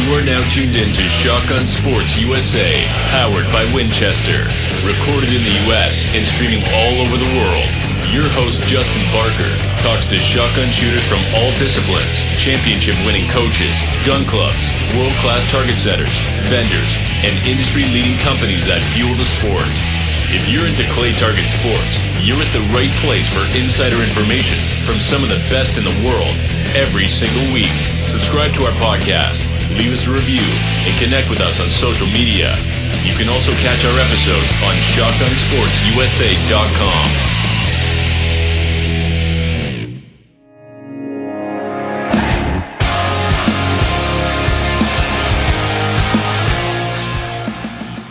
You are now tuned in to Shotgun Sports USA, powered by Winchester. Recorded in the U.S. and streaming all over the world. Your host, Justin Barker, talks to shotgun shooters from all disciplines, championship-winning coaches, gun clubs, world-class target setters, vendors, and industry-leading companies that fuel the sport. If you're into clay target sports, you're at the right place for insider information from some of the best in the world every single week. Subscribe to our podcast, leave us a review, and connect with us on social media. You can also catch our episodes on shotgunsportsusa.com.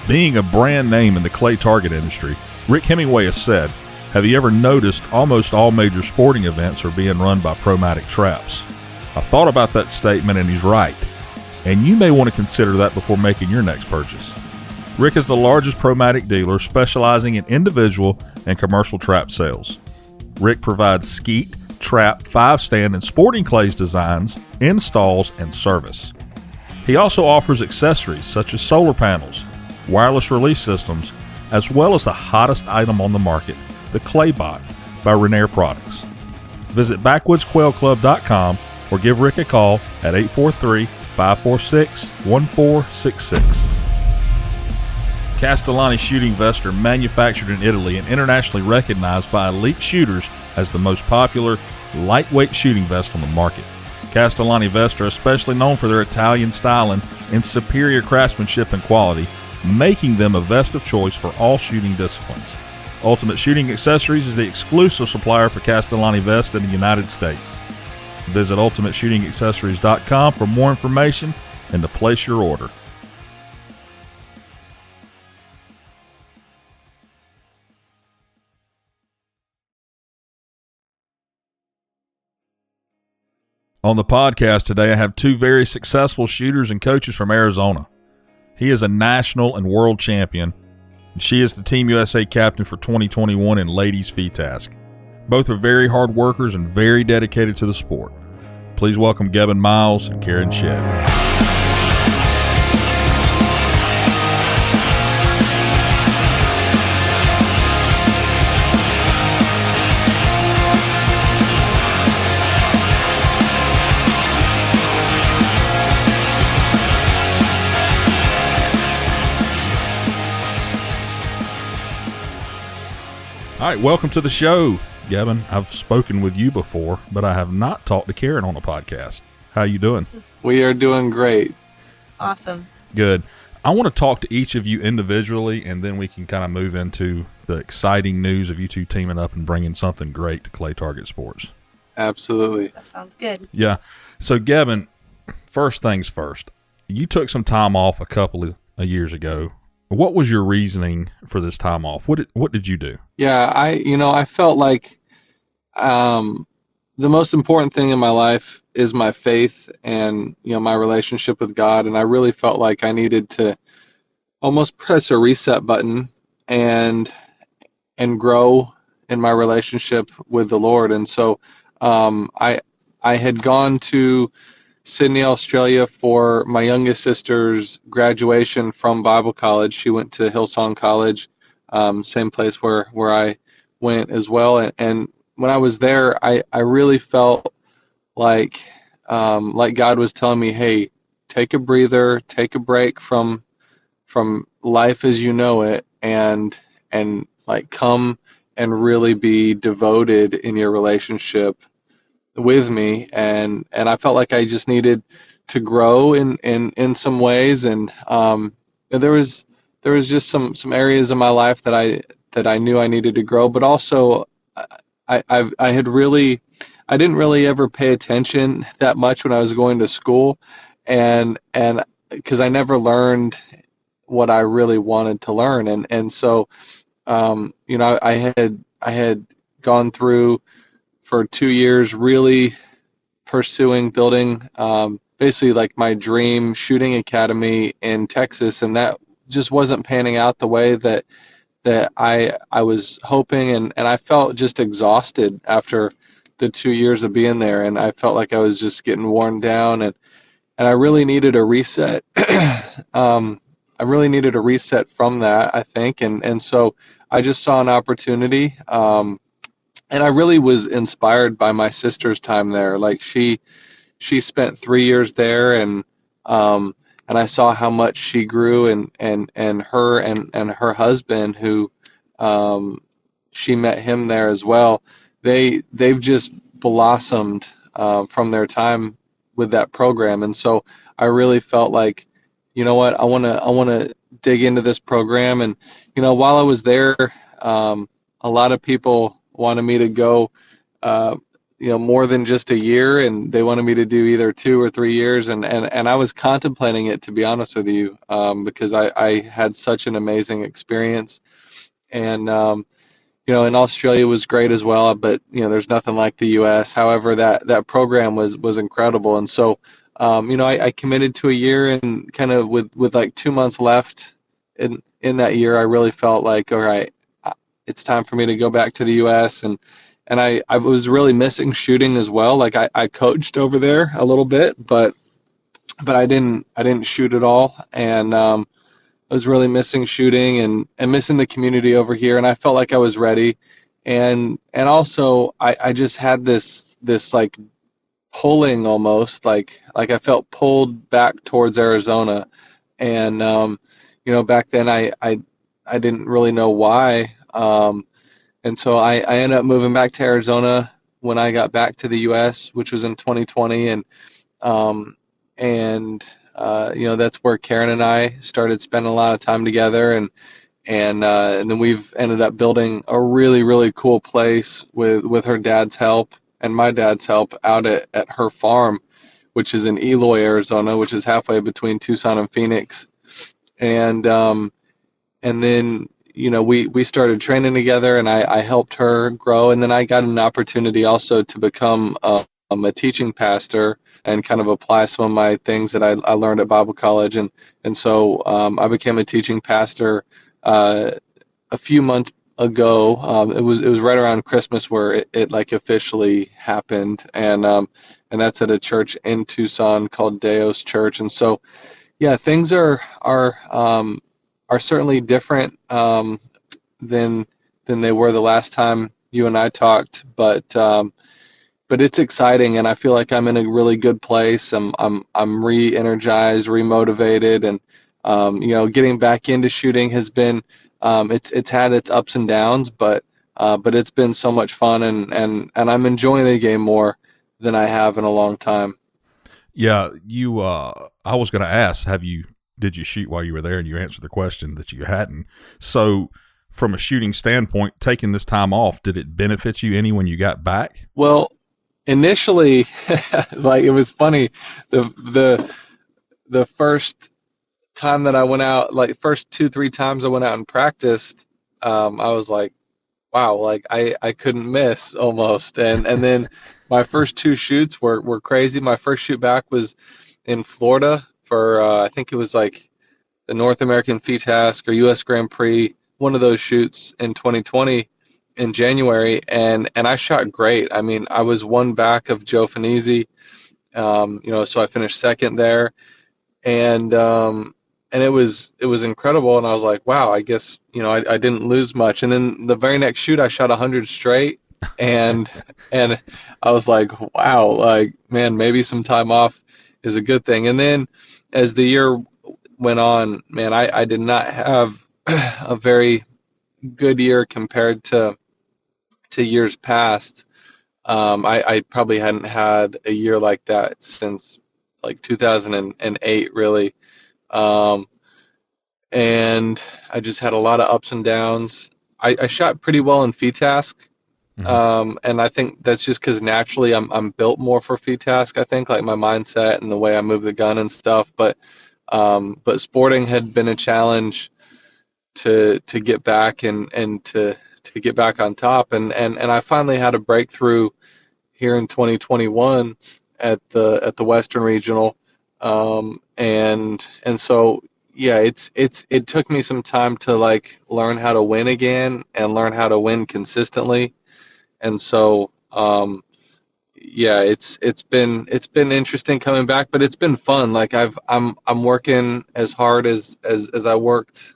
Being a brand name in the clay target industry, Rick Hemingway has said, "Have you ever noticed almost all major sporting events are being run by Promatic traps?" I thought about that statement and he's right. And you may want to consider that before making your next purchase. Rick is the largest Promatic dealer specializing in individual and commercial trap sales. Rick provides skeet, trap, 5-stand, and sporting clays designs, installs, and service. He also offers accessories such as solar panels, wireless release systems, as well as the hottest item on the market, the Clay Bot by Rainier Products. Visit BackwoodsQuailClub.com or give Rick a call at 843-546-1466. Castellani shooting vests are manufactured in Italy and internationally recognized by elite shooters as the most popular lightweight shooting vest on the market. Castellani vests are especially known for their Italian styling and superior craftsmanship and quality, making them a vest of choice for all shooting disciplines. Ultimate Shooting Accessories is the exclusive supplier for Castellani vests in the United States. Visit ultimateshootingaccessories.com for more information and to place your order. On the podcast today, I have two very successful shooters and coaches from Arizona. He is a national and world champion, and she is the Team USA captain for 2021 in ladies FITASC. Both are very hard workers and very dedicated to the sport. Please welcome Gebben Miles and Karen Shedd. All right, welcome to the show, Gavin. I've spoken with you before, but I have not talked to Karen on a podcast. How you doing? We are doing great. Awesome. Good. I want to talk to each of you individually, and then we can kind of move into the exciting news of you two teaming up and bringing something great to clay target sports. Absolutely. That sounds good. Yeah. So, Gavin, first things first. You took some time off a couple of years ago. What was your reasoning for this time off? What did you do? Yeah, I felt like the most important thing in my life is my faith and, my relationship with God. And I really felt like I needed to almost press a reset button and grow in my relationship with the Lord. And so I had gone to Sydney, Australia for my youngest sister's graduation from Bible college. She went to Hillsong College, same place where I went as well. And when I was there, I really felt like God was telling me, hey, take a breather, take a break from life as you know it, and like come and really be devoted in your relationship with me, and I felt like I just needed to grow in some ways, and there was just some areas in my life that I knew I needed to grow, but also I didn't really ever pay attention that much when I was going to school, and because I never learned what I really wanted to learn, and so I had gone through for 2 years, really pursuing building basically like my dream shooting academy in Texas, and that just wasn't panning out the way that I was hoping, and I felt just exhausted after the 2 years of being there, and I felt like I was just getting worn down, I really needed a reset. I really needed a reset from that, I think, and so I just saw an opportunity, and I really was inspired by my sister's time there. Like she spent 3 years there, and I saw how much she grew, and her and her husband, who she met him there as well. They've just blossomed from their time with that program, and so I really felt like, you know what, I want to dig into this program. And while I was there, a lot of people wanted me to go, uh, more than just a year, and they wanted me to do either 2 or 3 years, and I was contemplating it, to be honest with you, because I had such an amazing experience. And and Australia was great as well, but there's nothing like the U.S. However, that program was incredible, and so I committed to a year, and kind of with like 2 months left in that year, I really felt like, all right, it's time for me to go back to the U.S. and I was really missing shooting as well. Like I coached over there a little bit, but I didn't shoot at all, and I was really missing shooting and missing the community over here, and I felt like I was ready. And also I just had this like pulling, almost like I felt pulled back towards Arizona. And back then I didn't really know why. And so I ended up moving back to Arizona when I got back to the US, which was in 2020. Um, and that's where Karen and I started spending a lot of time together, and then we've ended up building a really, really cool place with her dad's help and my dad's help out at her farm, which is in Eloy, Arizona, which is halfway between Tucson and Phoenix. And then we started training together, and I helped her grow, and then I got an opportunity also to become a teaching pastor and kind of apply some of my things that I learned at Bible college. And so I became a teaching pastor a few months ago. It was right around Christmas where it like officially happened, and that's at a church in Tucson called Deos Church. And so yeah, things are certainly different than they were the last time you and I talked, but it's exciting, and I feel like I'm in a really good place. I'm re-energized, re-motivated, and getting back into shooting has been, it's had its ups and downs, but it's been so much fun, and I'm enjoying the game more than I have in a long time. Yeah, I was going to ask, did you shoot while you were there? And you answered the question that you hadn't. So from a shooting standpoint, taking this time off, did it benefit you any when you got back? Well, initially, like, it was funny. The first time that I went out, like first 2-3 times I went out and practiced, I was like, wow, like I couldn't miss almost. And then my first two shoots were crazy. My first shoot back was in Florida for I think it was like the North American FITASC or US Grand Prix, one of those shoots in 2020 in January, and I shot great. I mean, I was one back of Joe Finizzi, so I finished second there, and it was incredible. And I was like, wow, I guess I didn't lose much. And then the very next shoot, I shot 100 straight, and I was like, wow, like, man, maybe some time off is a good thing. And then as the year went on, man, I did not have a very good year compared to years past. I probably hadn't had a year like that since like 2008, really. Um, and I just had a lot of ups and downs. I shot pretty well in FITASC, and I think that's just because naturally I'm built more for FITASC. I think, like, my mindset and the way I move the gun and stuff. But sporting had been a challenge to get back and to get back on top. And I finally had a breakthrough here in 2021 at the Western Regional. And so yeah, it took me some time to like learn how to win again and learn how to win consistently. And so yeah, it's been interesting coming back, but it's been fun. Like I'm working as hard as I worked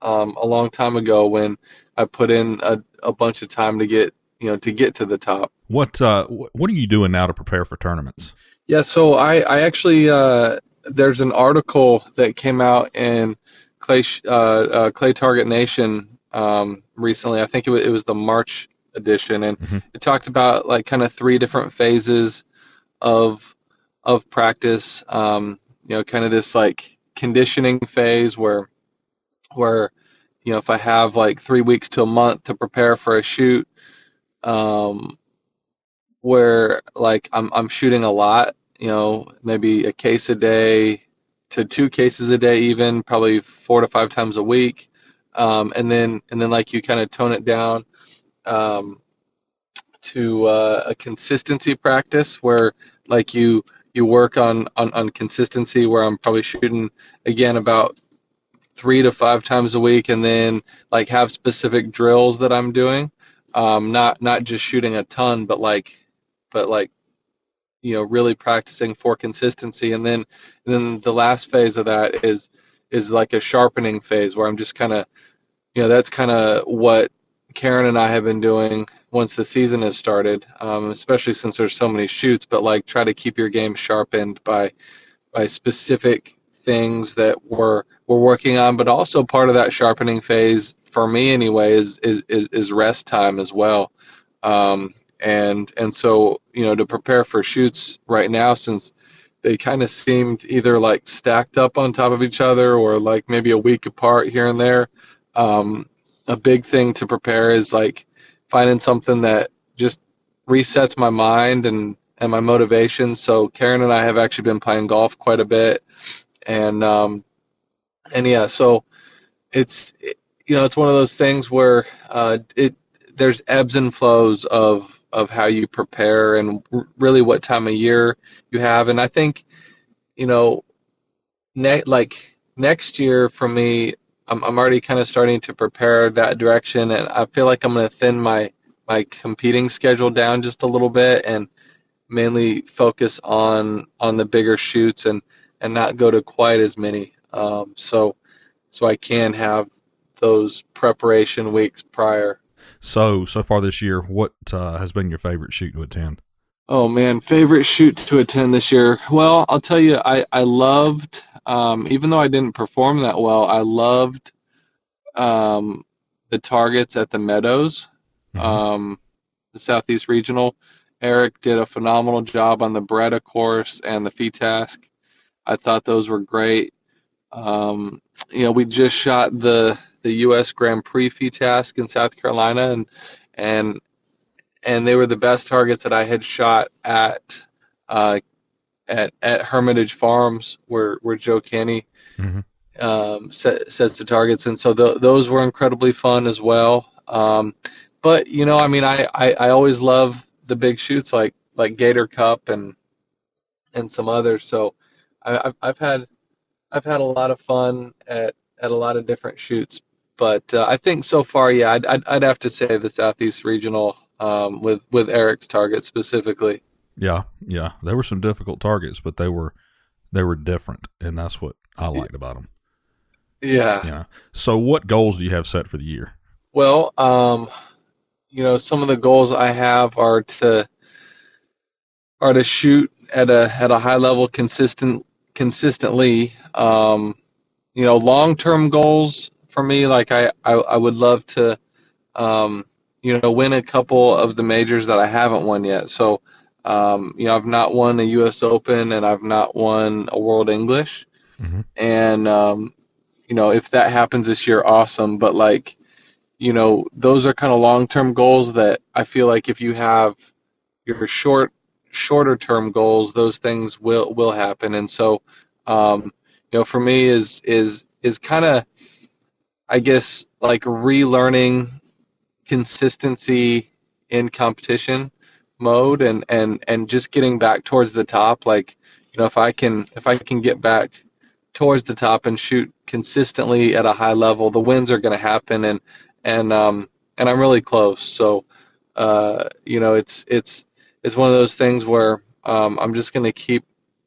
a long time ago when I put in a bunch of time to get to get to the top. What are you doing now to prepare for tournaments? Yeah, so I actually there's an article that came out in Clay Target Nation recently. I think it was the March edition, and Hmm. it talked about like kind of three different phases of practice. Kind of this like conditioning phase where if I have like 3 weeks to a month to prepare for a shoot, um, where like I'm shooting a lot, maybe a case a day to two cases a day, even probably 4 to 5 times a week, and then like you kind of tone it down um, to a consistency practice where like you work on consistency where I'm probably shooting again about 3 to 5 times a week, and then like have specific drills that I'm doing, not just shooting a ton, but like really practicing for consistency, and then the last phase of that is like a sharpening phase where I'm just kind of that's kind of what Karen and I have been doing once the season has started, especially since there's so many shoots, but like try to keep your game sharpened by specific things that we're working on, but also part of that sharpening phase for me anyway is rest time as well. And so to prepare for shoots right now, since they kind of seemed either like stacked up on top of each other or like maybe a week apart here and there. um, a big thing to prepare is like finding something that just resets my mind and my motivation. So Karen and I have actually been playing golf quite a bit, and yeah, so it's one of those things where it there's ebbs and flows of how you prepare and really what time of year you have. And I think you know like next year for me, I'm already kind of starting to prepare that direction, and I feel like I'm going to thin my competing schedule down just a little bit and mainly focus on the bigger shoots and not go to quite as many. So I can have those preparation weeks prior. So far this year, what has been your favorite shoot to attend? Oh man, favorite shoots to attend this year. Well, I'll tell you, I loved, even though I didn't perform that well, I loved um, the targets at the Meadows, Hmm. um, the Southeast Regional. Eric did a phenomenal job on the Beretta course and the fee task. I thought those were great. Um, we just shot the U.S. Grand Prix fee task in South Carolina, and and they were the best targets that I had shot uh, at Hermitage Farms, where Joe Canny Hmm. sets the targets, and so those were incredibly fun as well. But I mean, I always love the big shoots like Gator Cup and some others. So I've had a lot of fun at a lot of different shoots, but I think so far, yeah, I'd have to say the Southeast Regional, with Eric's target specifically. Yeah. There were some difficult targets, but they were different, and that's what I liked about them. Yeah. Yeah. So, what goals do you have set for the year? Well, some of the goals I have are to shoot at a high level consistently. Long-term goals for me, like I would love to um, win a couple of the majors that I haven't won yet. So, I've not won a U.S. Open and I've not won a World English. Hmm. And, if that happens this year, awesome. But like, those are kind of long-term goals that I feel like if you have your shorter term goals, those things will happen. And so, for me is kind of, I guess, like relearning consistency in competition mode and just getting back towards the top. Like if I can get back towards the top and shoot consistently at a high level, the wins are going to happen, and I'm really close. So it's it's one of those things where I'm just going to keep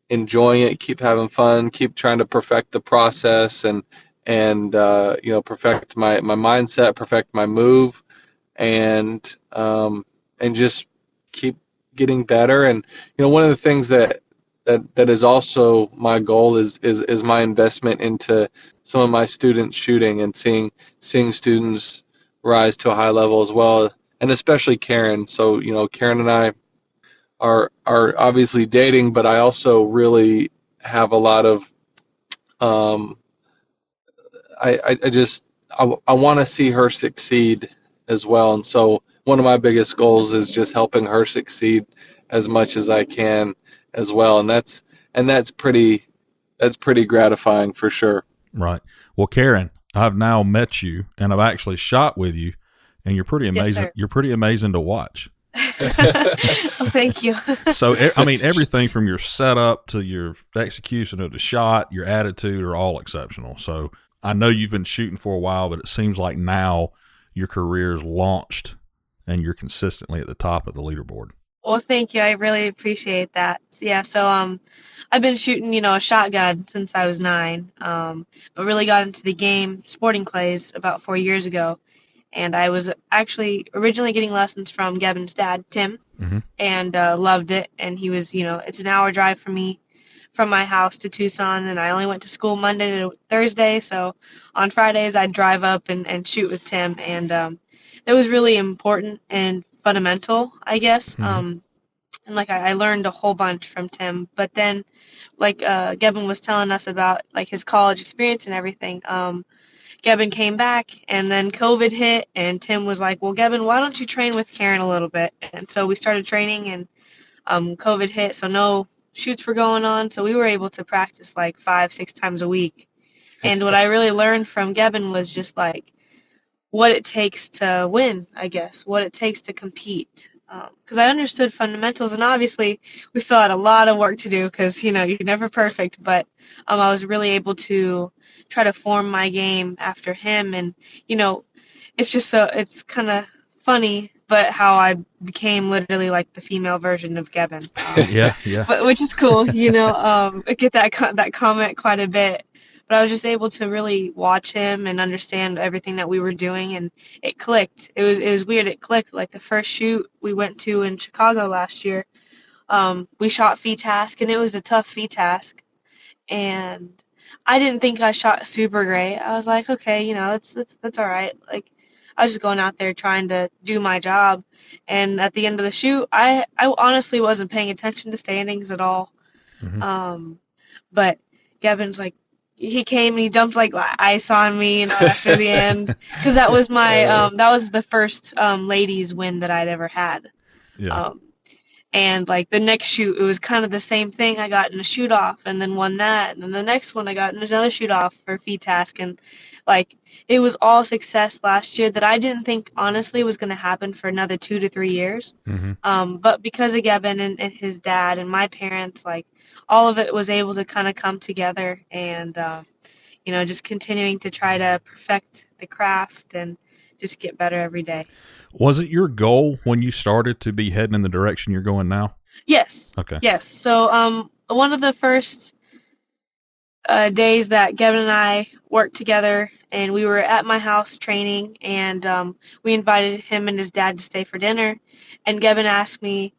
enjoying it, keep having fun, keep trying to perfect the process, and perfect my mindset, perfect my move, and just keep getting better. And one of the things that is also my goal is my investment into some of my students shooting and seeing students rise to a high level as well, and especially Karen. So Karen and I are obviously dating, but I also really have a lot of um, I just I want to see her succeed as well, and so one of my biggest goals is just helping her succeed as much as I can as well, and that's pretty gratifying for sure. Right. Well, Karen, I've now met you and I've actually shot with you, and you're pretty Yes, amazing. sir. You're pretty amazing to watch. Oh, thank you. So, I mean, everything from your setup to your execution of the shot, your attitude are all exceptional. So, I know you've been shooting for a while, but it seems like now your career's launched and you're consistently at the top of the leaderboard. Well, thank you. I really appreciate that. Yeah, so I've been shooting, a shotgun since I was 9. But really got into the game, sporting clays, about 4 years ago. And I was actually originally getting lessons from Gavin's dad, Tim, Mm-hmm. and loved it. And he was, it's an hour drive for me from my house to Tucson, and I only went to school Monday to Thursday. So on Fridays, I'd drive up and shoot with Tim, and that was really important and fundamental, I guess. Mm-hmm. And like I learned a whole bunch from Tim. But then, like Gebben was telling us about like his college experience and everything. Gebben came back, and then COVID hit, and Tim was like, "Well, Gebben, why don't you train with Karen a little bit?" And so we started training, and COVID hit, so no shoots were going on. So we were able to practice like 5, 6 times a week. And what I really learned from Gebben was just like what it takes to win, I guess, what it takes to compete. Because I understood fundamentals, and obviously we still had a lot of work to do because you're never perfect. But I was really able to try to form my game after him, and it's kind of funny, but how I became literally like the female version of Gebben. Yeah, yeah. But which is cool, I get that comment quite a bit. But I was just able to really watch him and understand everything that we were doing, and it clicked. It was weird. It clicked. Like the first shoot we went to in Chicago last year, we shot task, and it was a tough task, and I didn't think I shot super great. I was like, okay, that's all right. Like I was just going out there trying to do my job, and at the end of the shoot, I honestly wasn't paying attention to standings at all. Mm-hmm. But Gavin's like, he came and he dumped like ice on me, after the end, because that was that was the first ladies win that I'd ever had. Yeah. And like the next shoot, it was kind of the same thing. I got in a shoot off and then won that, and then the next one I got in another shoot off for task, and like it was all success last year that I didn't think honestly was going to happen for another 2 to 3 years. Mm-hmm. But because of Gavin and his dad and my parents, like all of it was able to kind of come together, and just continuing to try to perfect the craft and just get better every day. Was it your goal when you started to be heading in the direction you're going now? Yes. Okay. Yes. So one of the first days that Gavin and I worked together, and we were at my house training, and we invited him and his dad to stay for dinner, and Gavin asked me,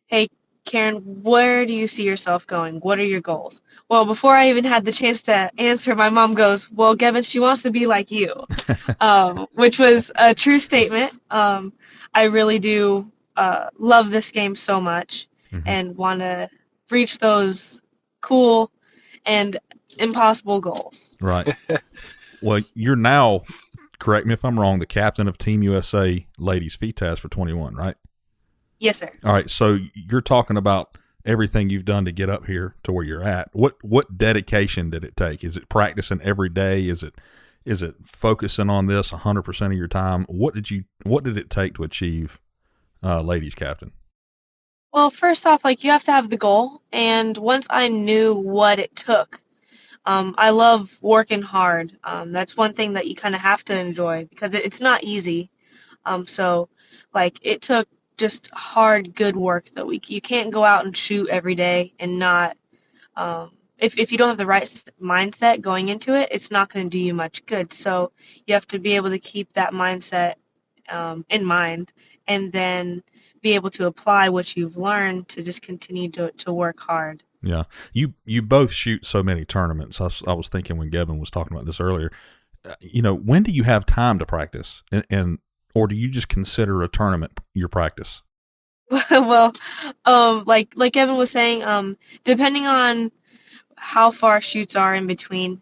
"Hey, Karen, where do you see yourself going? What are your goals?" Well, before I even had the chance to answer, my mom goes, "Well, Gavin, she wants to be like you," which was a true statement. I really do love this game so much, Mm-hmm. and want to reach those cool and impossible goals. Right. Well, you're now, correct me if I'm wrong, the captain of Team USA Ladies FITAS for 21, right? Yes, sir. All right. So you're talking about everything you've done to get up here to where you're at. What dedication did it take? Is it practicing every day? Is it focusing on this 100% of your time? What did it take to achieve ladies captain? Well, first off, like you have to have the goal, and once I knew what it took, I love working hard. That's one thing that you kind of have to enjoy because it's not easy. So, like, it took just hard, good work though. You can't go out and shoot every day and not if you don't have the right mindset going into it, it's not going to do you much good. So you have to be able to keep that mindset in mind, and then be able to apply what you've learned to just continue to work hard. Yeah, you both shoot so many tournaments. I was thinking when Gebben was talking about this earlier. When do you have time to practice, and or do you just consider a tournament your practice? Well, like Gavin was saying, depending on how far shoots are in between,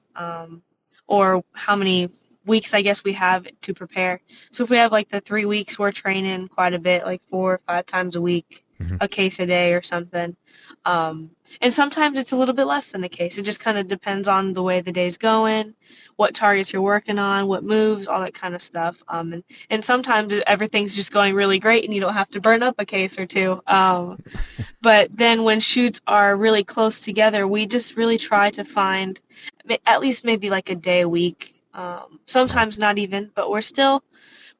or how many weeks I guess we have to prepare. So if we have like the 3 weeks, we're training quite a bit, like 4 or 5 times a week, Mm-hmm. a case a day or something. And sometimes it's a little bit less than a case. It just kind of depends on the way the day's going, what targets you're working on, what moves, all that kind of stuff. And sometimes everything's just going really great and you don't have to burn up a case or two. But then when shoots are really close together, we just really try to find at least maybe like a day a week. Sometimes not even, but we're still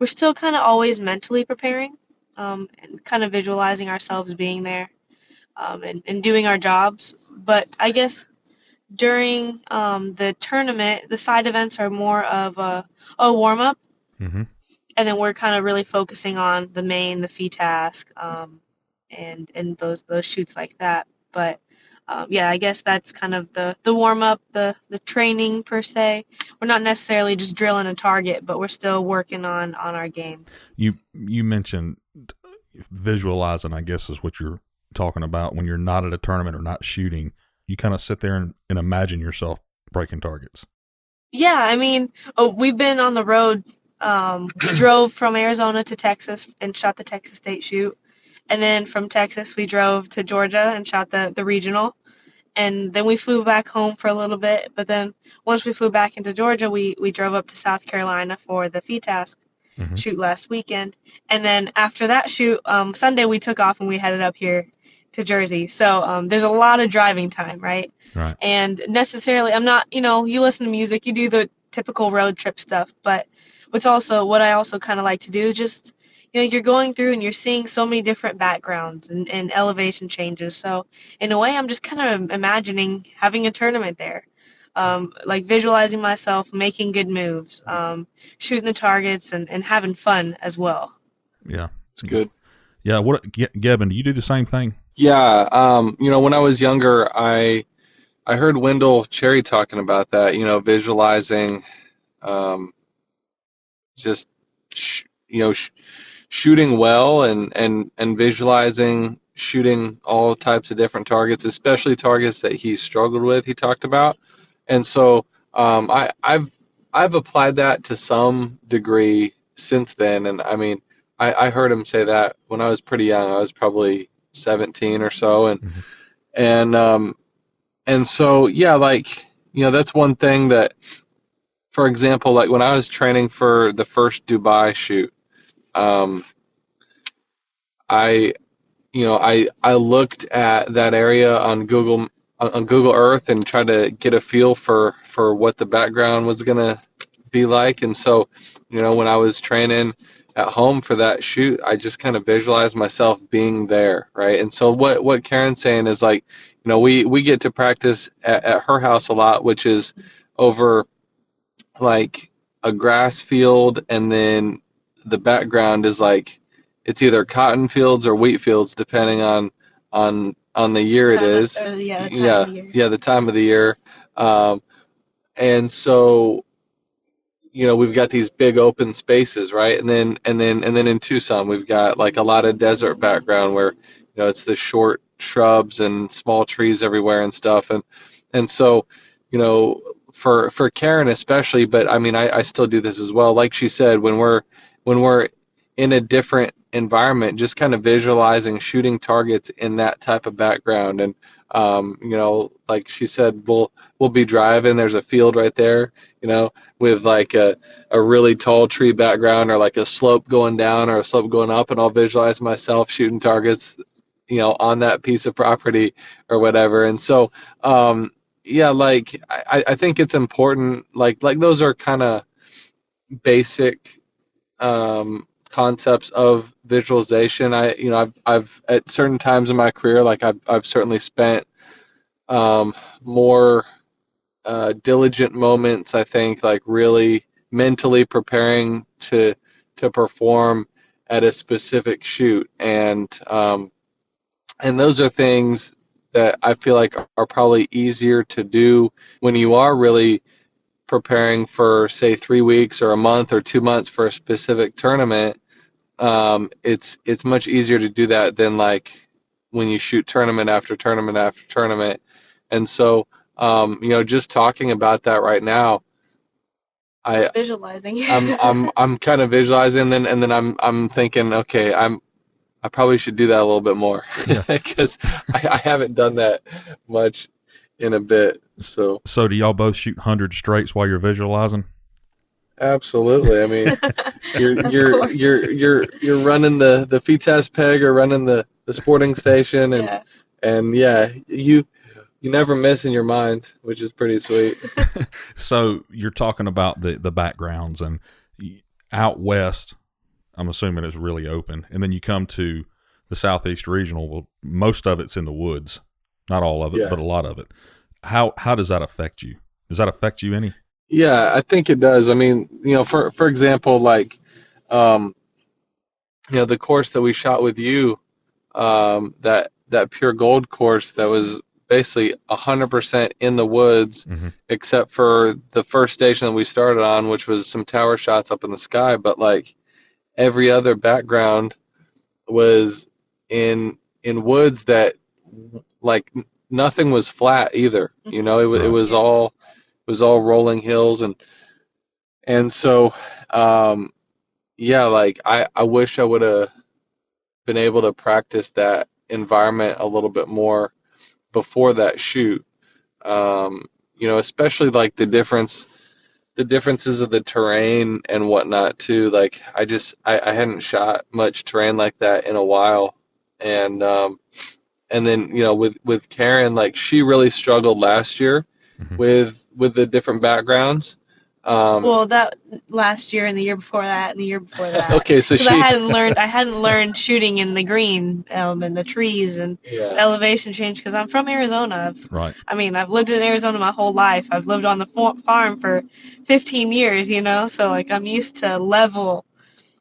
kind of always mentally preparing, and kind of visualizing ourselves being there, and doing our jobs. But I guess during the tournament, the side events are more of a warm up, Mm-hmm. and then we're kind of really focusing on the fee task, and those shoots like that. But yeah, I guess that's kind of the warm up, the training per se. We're not necessarily just drilling a target, but we're still working on our game. You mentioned visualizing, I guess, is what you're talking about when you're not at a tournament or not shooting. You kind of sit there and imagine yourself breaking targets. Yeah, I mean, we've been on the road. We drove from Arizona to Texas and shot the Texas State shoot. And then from Texas, we drove to Georgia and shot the regional. And then we flew back home for a little bit. But then once we flew back into Georgia, we drove up to South Carolina for the fee task Mm-hmm. shoot last weekend. And then after that shoot, Sunday we took off and we headed up here to Jersey. So there's a lot of driving time, right? Right. And necessarily, I'm not, you listen to music, you do the typical road trip stuff. But what I also kind of like to do is just, you're going through and you're seeing so many different backgrounds and elevation changes. So in a way, I'm just kind of imagining having a tournament there. Like visualizing myself making good moves, shooting the targets, and having fun as well. Yeah. It's good. Yeah. Gebben, do you do the same thing? Yeah. When I was younger, I heard Wendell Cherry talking about that, visualizing, just, shooting well and visualizing shooting all types of different targets, especially targets that he struggled with, he talked about. And so I've applied that to some degree since then. And I mean, I heard him say that when I was pretty young. I was probably 17 or so. And so, yeah, like, that's one thing that, for example, like when I was training for the first Dubai shoot, I I looked at that area on Google Earth and tried to get a feel for what the background was gonna be like. And so, when I was training at home for that shoot, I just kind of visualized myself being there, right? And so what Karen's saying is like, we get to practice at her house a lot, which is over like a grass field, and then the background is like it's either cotton fields or wheat fields depending on the year it is. The time of the year. And so we've got these big open spaces, right? And then in Tucson we've got like a lot of desert background where it's the short shrubs and small trees everywhere and stuff. And so for Karen especially, but I mean I still do this as well. Like she said, when we're in a different environment, just kind of visualizing shooting targets in that type of background. And like she said, we'll be driving, there's a field right there, with like a really tall tree background or like a slope going down or a slope going up, and I'll visualize myself shooting targets on that piece of property or whatever. And so yeah, like I think it's important, like those are kind of basic concepts of visualization. I've at certain times in my career, like I've certainly spent more diligent moments, I think, like really mentally preparing to perform at a specific shoot, and those are things that I feel like are probably easier to do when you are really preparing for, say, 3 weeks or a month or 2 months for a specific tournament. It's much easier to do that than like when you shoot tournament after tournament after tournament. And so, just talking about that right now, I Visualizing. I'm kind of visualizing, and then I'm thinking, okay, I probably should do that a little bit more Yeah. because I haven't done that much in a bit. So So do y'all both shoot 100 straights while you're visualizing? absolutely. I mean, you're Of you're course. you're you're you're running the test peg or running the sporting station, Yeah. and yeah, you never miss in your mind, which is pretty sweet. So you're talking about the backgrounds, and out west, I'm assuming it's really open. And then you come to the Southeast Regional, well, most of it's in the woods. Not all of it, Yeah. but a lot of it. How does that affect you? Does that affect you any? Yeah, I think it does. I mean, for example, like, um, the course that we shot with you, that pure gold course that was basically 100% in the woods, Mm-hmm. except for the first station that we started on, which was some tower shots up in the sky. But like every other background was in woods that like nothing was flat either. It Right. was Yeah. all rolling hills, and so yeah, like I wish I would have been able to practice that environment a little bit more before that shoot. Especially like the differences of the terrain and whatnot too. Like I hadn't shot much terrain like that in a while, and then with Karen, like she really struggled last year Mm-hmm. with the different backgrounds. Well, that last year and the year before that and the year before that, Okay, so because I she, hadn't learned shooting in the green and the trees and the yeah, elevation change. Because I'm from Arizona. Right. I've lived in Arizona my whole life. I've lived on the farm for 15 years. So like I'm used to level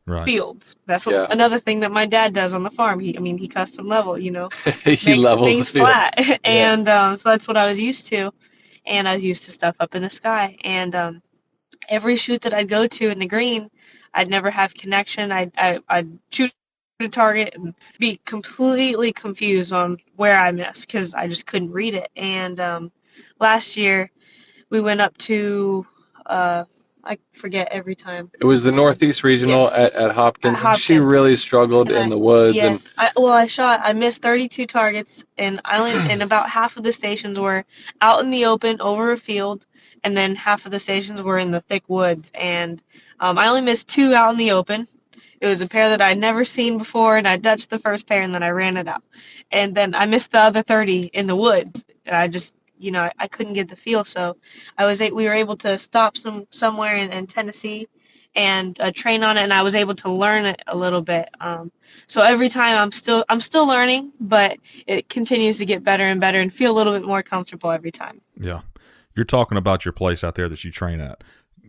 Right. fields. That's yeah. another thing that my dad does on the farm. He custom level. He Makes levels the things field. flat, Yeah. and so that's what I was used to. And I was used to stuff up in the sky, and every shoot that I'd go to in the green, I'd never have connection. I'd shoot a target and be completely confused on where I missed because I just couldn't read it. And last year we went up to I forget every time. It was the Northeast Regional Yes, at at Hopkins, and she really Hopkins. struggled And in the woods. And I missed 32 targets, and and about half of the stations were out in the open over a field, and then half of the stations were in the thick woods. And I only missed two out in the open. It was a pair that I'd never seen before, and I dutched the first pair, and then I ran it out. And then I missed the other 30 in the woods, and I just, I couldn't get the feel. So we were able to stop somewhere in Tennessee and train on it, and I was able to learn it a little bit. So every time I'm still learning, but it continues to get better and better, and feel a little bit more comfortable every time. Yeah. You're talking about your place out there that you train at.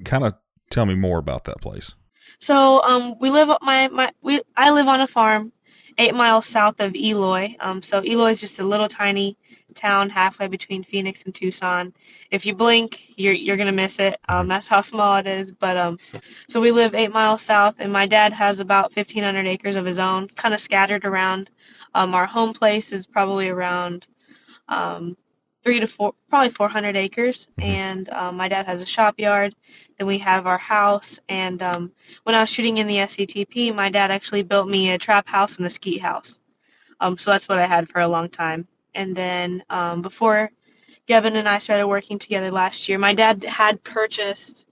Kind of tell me more about that place. So we live up I live on a farm 8 miles south of Eloy. So Eloy is just a little tiny town halfway between Phoenix and Tucson. If you blink, you're gonna miss it. That's how small it is. But so we live 8 miles south, and my dad has about 1,500 acres of his own, kind of scattered around. Our home place is probably around um, 3 to 4, probably 400 acres. Mm-hmm. And my dad has a shop yard. Then we have our house. And when I was shooting in the SCTP, my dad actually built me a trap house and a skeet house. So that's what I had for a long time. And then before Gavin and I started working together last year, my dad had purchased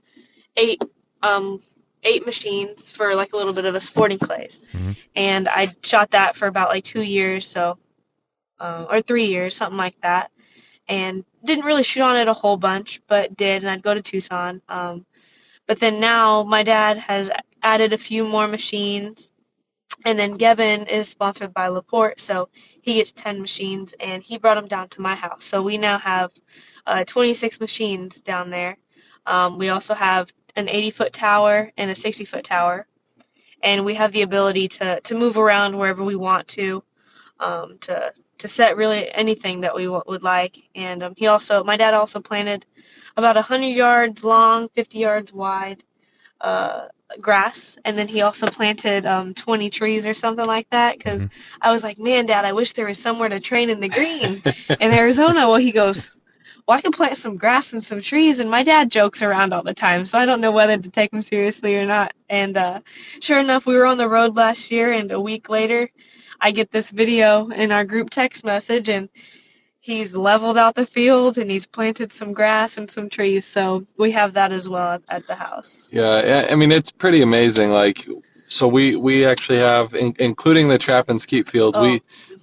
eight um, 8 machines for like a little bit of a sporting clays. Mm-hmm. And I shot that for about like 2 years, so or 3 years, something like that. And didn't really shoot on it a whole bunch, but did, and I'd go to Tucson. But then now my dad has added a few more machines. And then Gebben is sponsored by Laporte, so he gets 10 machines, and he brought them down to my house. So we now have 26 machines down there. We also have an 80-foot tower and a 60-foot tower, and we have the ability to move around wherever we want to set really anything that we would like. And my dad also planted about 100 yards long, 50 yards wide grass, and then he also planted 20 trees or something like that, because I was like, man, Dad, I wish there was somewhere to train in the green in Arizona. Well, he goes, well, I can plant some grass and some trees, and my dad jokes around all the time, so I don't know whether to take him seriously or not. And sure enough, we were on the road last year, and a week later I get this video in our group text message, and he's leveled out the field, and he's planted some grass and some trees. So we have that as well at the house. Yeah, I mean, it's pretty amazing. Like, so we actually have, including the trap and skeet fields,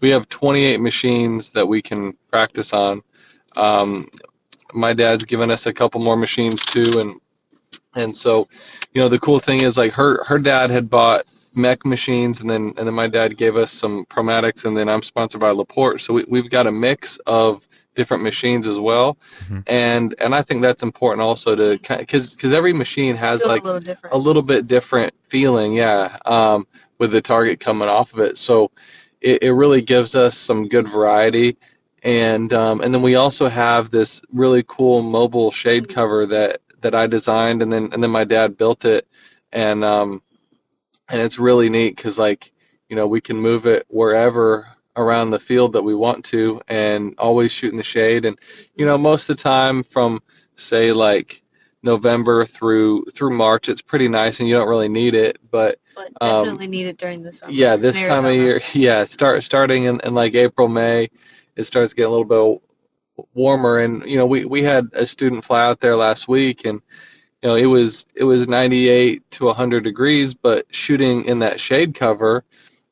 we have 28 machines that we can practice on. My dad's given us a couple more machines too, and so, the cool thing is, like, her dad had bought mech machines, and then my dad gave us some Promatics, and then I'm sponsored by Laporte, so we've got a mix of different machines as well. And I think that's important also to, because every machine has Feels like a little bit different feeling, with the target coming off of it. So it really gives us some good variety. And then we also have this really cool mobile shade cover that I designed, and then my dad built it, and it's really neat because, like, we can move it wherever around the field that we want to, and always shoot in the shade. And most of the time, from say like November through March, it's pretty nice, and you don't really need it. But definitely need it during the summer. Yeah, this time of year, starting in like April, May, it starts getting a little bit warmer. And we had a student fly out there last week, and it was 98 to 100 degrees, but shooting in that shade cover,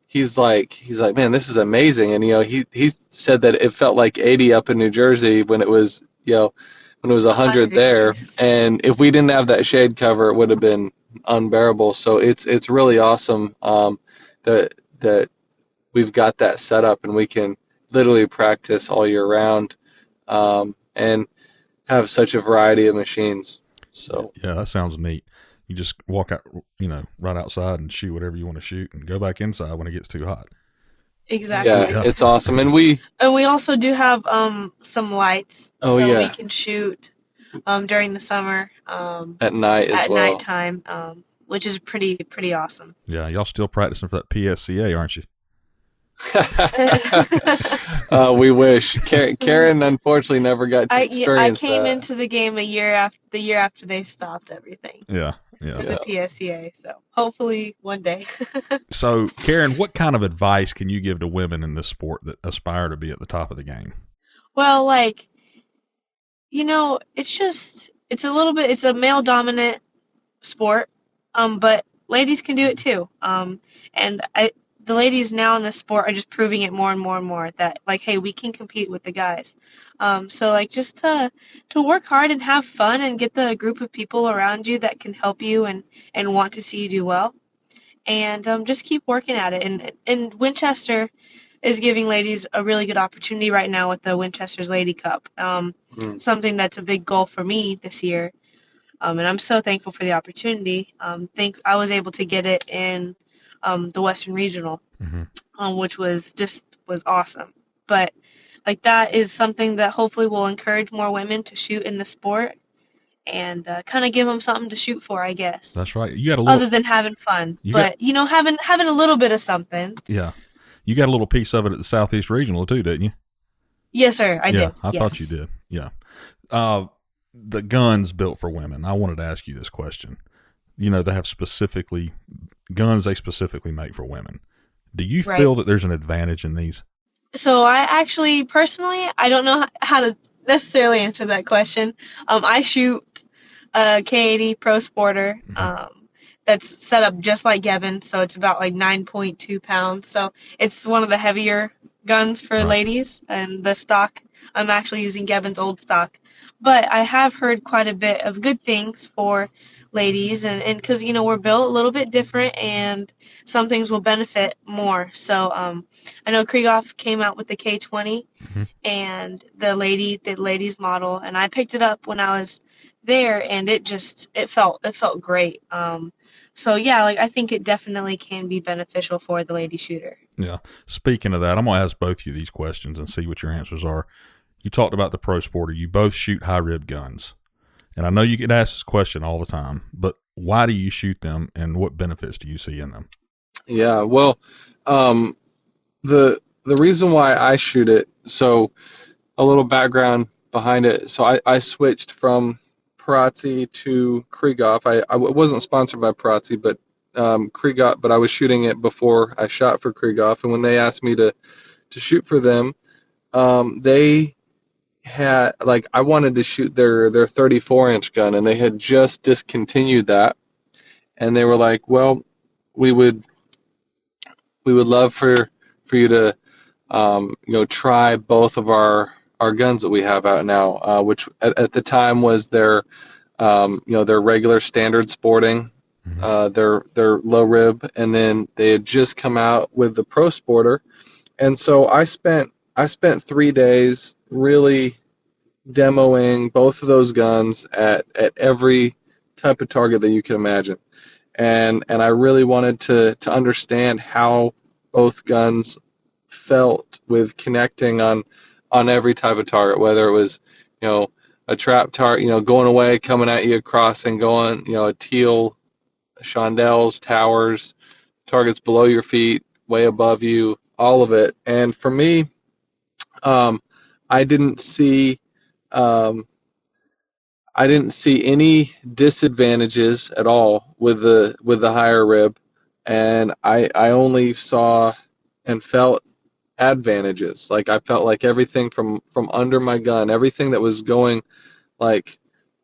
he's like, man, this is amazing. And he said that it felt like 80 up in New Jersey when it was 100 there, and if we didn't have that shade cover, it would have been unbearable. So it's really awesome that we've got that set up, and we can literally practice all year round, and have such a variety of machines. So yeah, that sounds neat. You just walk out, right outside and shoot whatever you want to shoot, and go back inside when it gets too hot. Exactly. Yeah, it's awesome. And we also do have some lights, we can shoot during the summer at night as well. At nighttime, which is pretty awesome. Yeah, y'all still practicing for that PSCA, aren't you? We wish. Karen unfortunately never got to experience that. I came into the game the year after they stopped everything. Yeah. The PSCA, so hopefully one day. So, Karen, what kind of advice can you give to women in this sport that aspire to be at the top of the game? Well, it's a male dominant sport, but ladies can do it too. The ladies now in this sport are just proving it more and more and more that, hey, we can compete with the guys. So just to work hard and have fun and get the group of people around you that can help you and want to see you do well. And just keep working at it. And Winchester is giving ladies a really good opportunity right now with the Winchester's Lady Cup. Something that's a big goal for me this year. And I'm so thankful for the opportunity. I was able to get it in the Western Regional, which was awesome. But that is something that hopefully will encourage more women to shoot in the sport, and kind of give them something to shoot for, I guess. That's right. You got a little, other than having fun, having a little bit of something. Yeah, you got a little piece of it at the Southeast Regional too, didn't you? Yes, sir. I did. I thought you did. Yeah. The guns built for women. I wanted to ask you this question. They have guns they specifically make for women. Do you feel that there's an advantage in these? So I actually, personally, I don't know how to necessarily answer that question. I shoot a K80 Pro Sporter that's set up just like Gebben, so it's about 9.2 pounds. So it's one of the heavier guns for Right. ladies, and the stock, I'm actually using Gebben's old stock. But I have heard quite a bit of good things for ladies, and because, we're built a little bit different, and some things will benefit more. So I know Krieghoff came out with the K20 Mhm. and the ladies model, and I picked it up when I was there, and it felt great. So yeah, like I think it definitely can be beneficial for the lady shooter. Yeah. Speaking of that, I'm going to ask both of you these questions and see what your answers are. You talked about the pro sporter. You both shoot high rib guns. And I know you get asked this question all the time, but why do you shoot them and what benefits do you see in them? Yeah, well, um, the reason why I shoot it, so a little background behind it. So I switched from Perazzi to Krieghoff. I wasn't sponsored by Perazzi, but Krieghoff, but I was shooting it before I shot for Krieghoff. And when they asked me to shoot for them, they had, like, I wanted to shoot their 34-inch gun, and they had just discontinued that. And they were like, well, we would love for you to try both of our guns that we have out now, which at the time was their regular standard sporting, Mm-hmm. their low rib, and then they had just come out with the pro sporter. And so I spent 3 days really demoing both of those guns at every type of target that you can imagine. And I really wanted to understand how both guns felt with connecting on every type of target, whether it was, a trap target, going away, coming at you, crossing, going, a teal, chandelles, towers, targets below your feet, way above you, all of it. And for me, um, I didn't see um, I didn't see any disadvantages at all with the higher rib, and I only saw and felt advantages. Like I felt like everything from under my gun, everything that was going like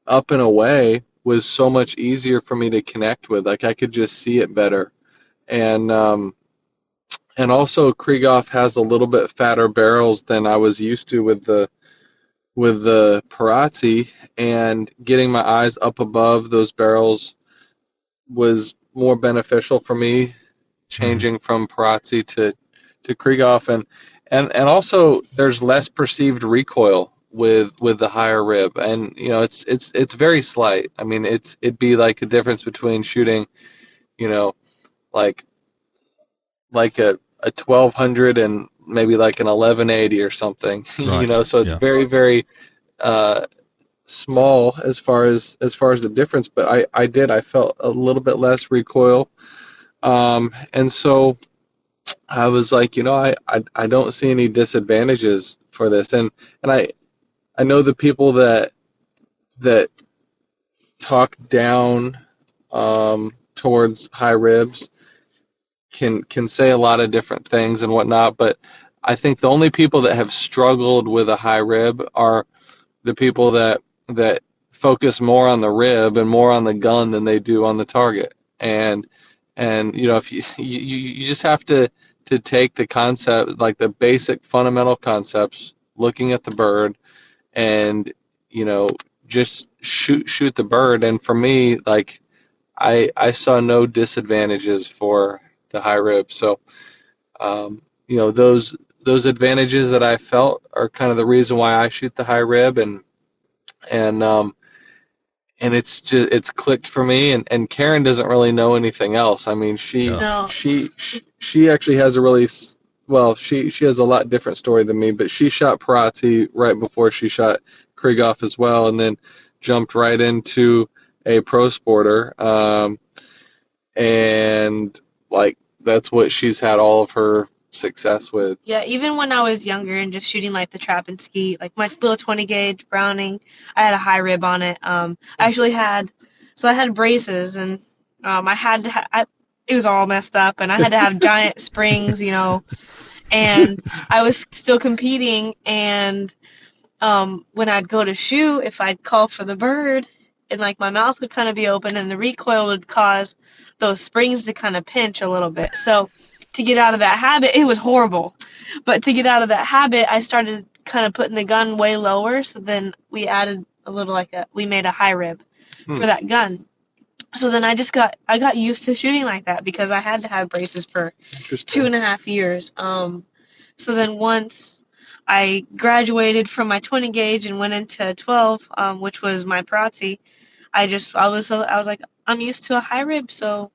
up and away was so much easier for me to connect with. Like I could just see it better. And also Krieghoff has a little bit fatter barrels than I was used to with the Perazzi, and getting my eyes up above those barrels was more beneficial for me, Mm-hmm. changing from Perazzi to Krieghoff. And also there's less perceived recoil with the higher rib, and it's very slight. I mean, it'd be like the difference between shooting, you know like a 1200 and maybe like an 1180 or something. Right. So it's Yeah. very, very uh small as far as the difference. But I felt a little bit less recoil. And so I was like, I don't see any disadvantages for this. And I know the people that talk down towards high ribs can say a lot of different things and whatnot, but I think the only people that have struggled with a high rib are the people that focus more on the rib and more on the gun than they do on the target. And if you just have to take the concept, like the basic fundamental concepts, looking at the bird, and you know just shoot the bird. And for me, like, I saw no disadvantages for the high rib. So those advantages that I felt are kind of the reason why I shoot the high rib. And it's clicked for me. And Karen doesn't really know anything else. I mean, Yeah. No. she actually has a really, well, she has a lot different story than me, but she shot Perazzi right before she shot Krieghoff as well, and then jumped right into a pro sporter. And like that's what she's had all of her success with. Yeah, even when I was younger and just shooting like the trap and skeet, like my little 20 gauge Browning, I had a high rib on it. I actually had, so I had braces, and I had to it was all messed up, and I had to have giant springs, and I was still competing. And when I'd go to shoot, if I'd call for the bird, and like my mouth would kind of be open, and the recoil would cause those springs to kind of pinch a little bit. So to get out of that habit, it was horrible. But to get out of that habit, I started kind of putting the gun way lower. So then we added a little we made a high rib for that gun. So then I got used to shooting like that because I had to have braces for 2.5 years. So then once I graduated from my 20 gauge and went into 12, which was my Protzi, I was like, I'm used to a high rib, so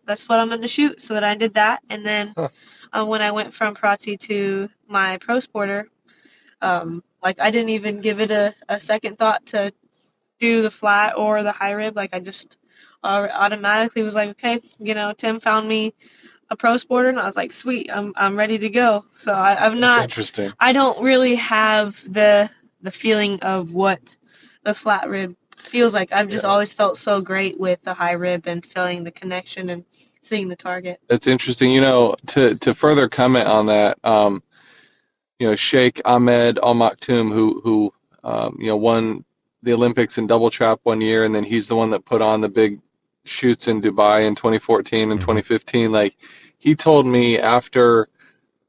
that's what I'm gonna shoot. So that I did that, and then when I went from Protzi to my Pro Sporter, like I didn't even give it a second thought to do the flat or the high rib. Like I just automatically was like, okay, Tim found me a Pro Sporter, and I was like, sweet, I'm ready to go. So I'm That's not. interesting. I don't really have the feeling of what the flat rib feels like. I've just always felt so great with the high rib and feeling the connection and seeing the target. That's interesting. To further comment on that, Sheikh Ahmed Al Maktoum, who won the Olympics in double trap one year, and then he's the one that put on the big shoots in Dubai in 2014 and 2015. Like, he told me after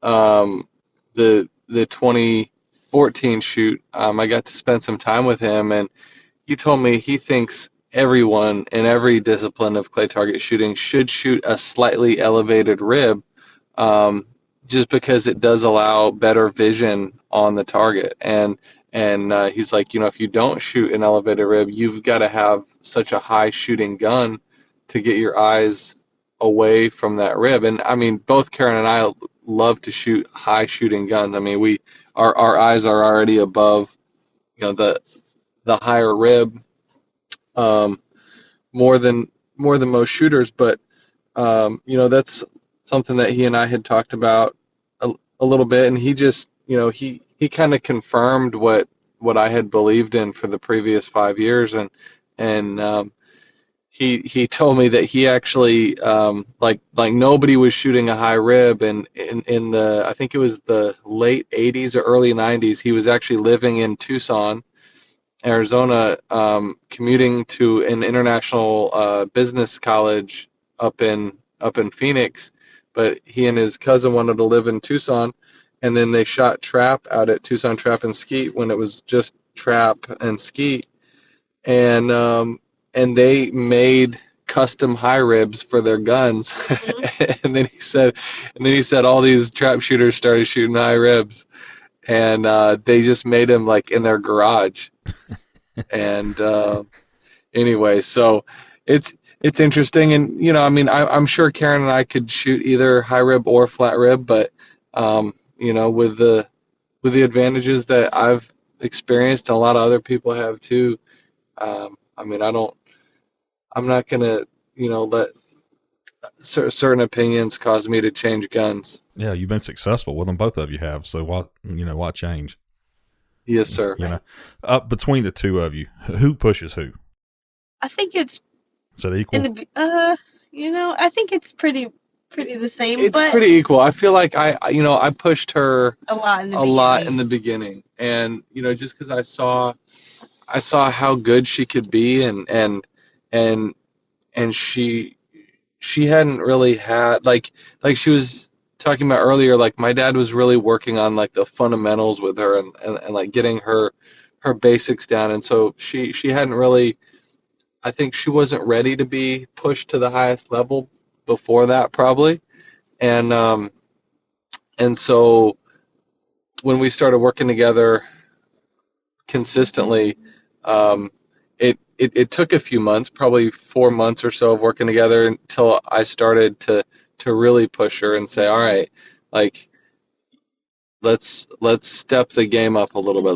the 2014 shoot, I got to spend some time with him, and he told me he thinks everyone in every discipline of clay target shooting should shoot a slightly elevated rib, just because it does allow better vision on the target. And he's like, if you don't shoot an elevated rib, you've got to have such a high shooting gun to get your eyes away from that rib. And I mean, both Karen and I love to shoot high shooting guns. I mean, our eyes are already above, the higher rib, more than most shooters. But that's something that he and I had talked about a little bit, and he just, he kind of confirmed what I had believed in for the previous 5 years, and he told me that he actually, like nobody was shooting a high rib, and in the, I think it was the late 80s or early 90s, he was actually living in Tucson, Arizona, commuting to an international business college up in Phoenix, but he and his cousin wanted to live in Tucson, and then they shot trap out at Tucson Trap and Skeet when it was just trap and skeet, and they made custom high ribs for their guns. and then he said all these trap shooters started shooting high ribs, and they just made them like in their garage. And anyway, so it's interesting, and I mean, I'm sure Karen and I could shoot either high rib or flat rib, but with the advantages that I've experienced, and a lot of other people have too. I mean, I'm not gonna let certain opinions cause me to change guns. Yeah, you've been successful with them, both of you have. So why change? Yes, sir. Between the two of you, who pushes who? I think it's. Is it equal? I think it's pretty the same. It's but pretty equal. I feel like I pushed her a lot in the beginning, and just because I saw how good she could be, and she hadn't really had like she was talking about earlier, like my dad was really working on like the fundamentals with her, and like getting her basics down, and so she hadn't really, I think she wasn't ready to be pushed to the highest level before that, probably. And so when we started working together consistently, it took a few months, probably 4 months or so of working together, until I started to really push her and say, all right, like let's step the game up a little bit.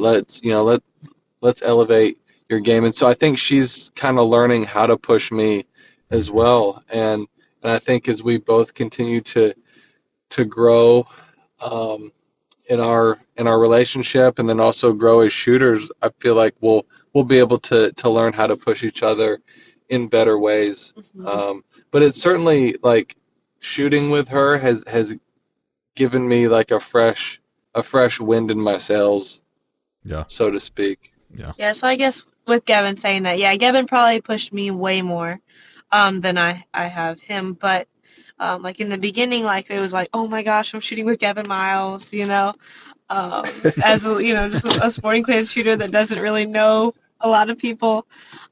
Let's elevate your game. And so I think she's kind of learning how to push me as well. And I think as we both continue to grow in our relationship, and then also grow as shooters, I feel like we'll be able to learn how to push each other in better ways. But it's certainly like shooting with her has given me like a fresh wind in my sails, so to speak. Yeah, so I guess with Gavin saying that, yeah, Gavin probably pushed me way more than I have him, but Like in the beginning, like it was like, oh my gosh, I'm shooting with Gavin Miles, as just a sporting clays shooter that doesn't really know a lot of people.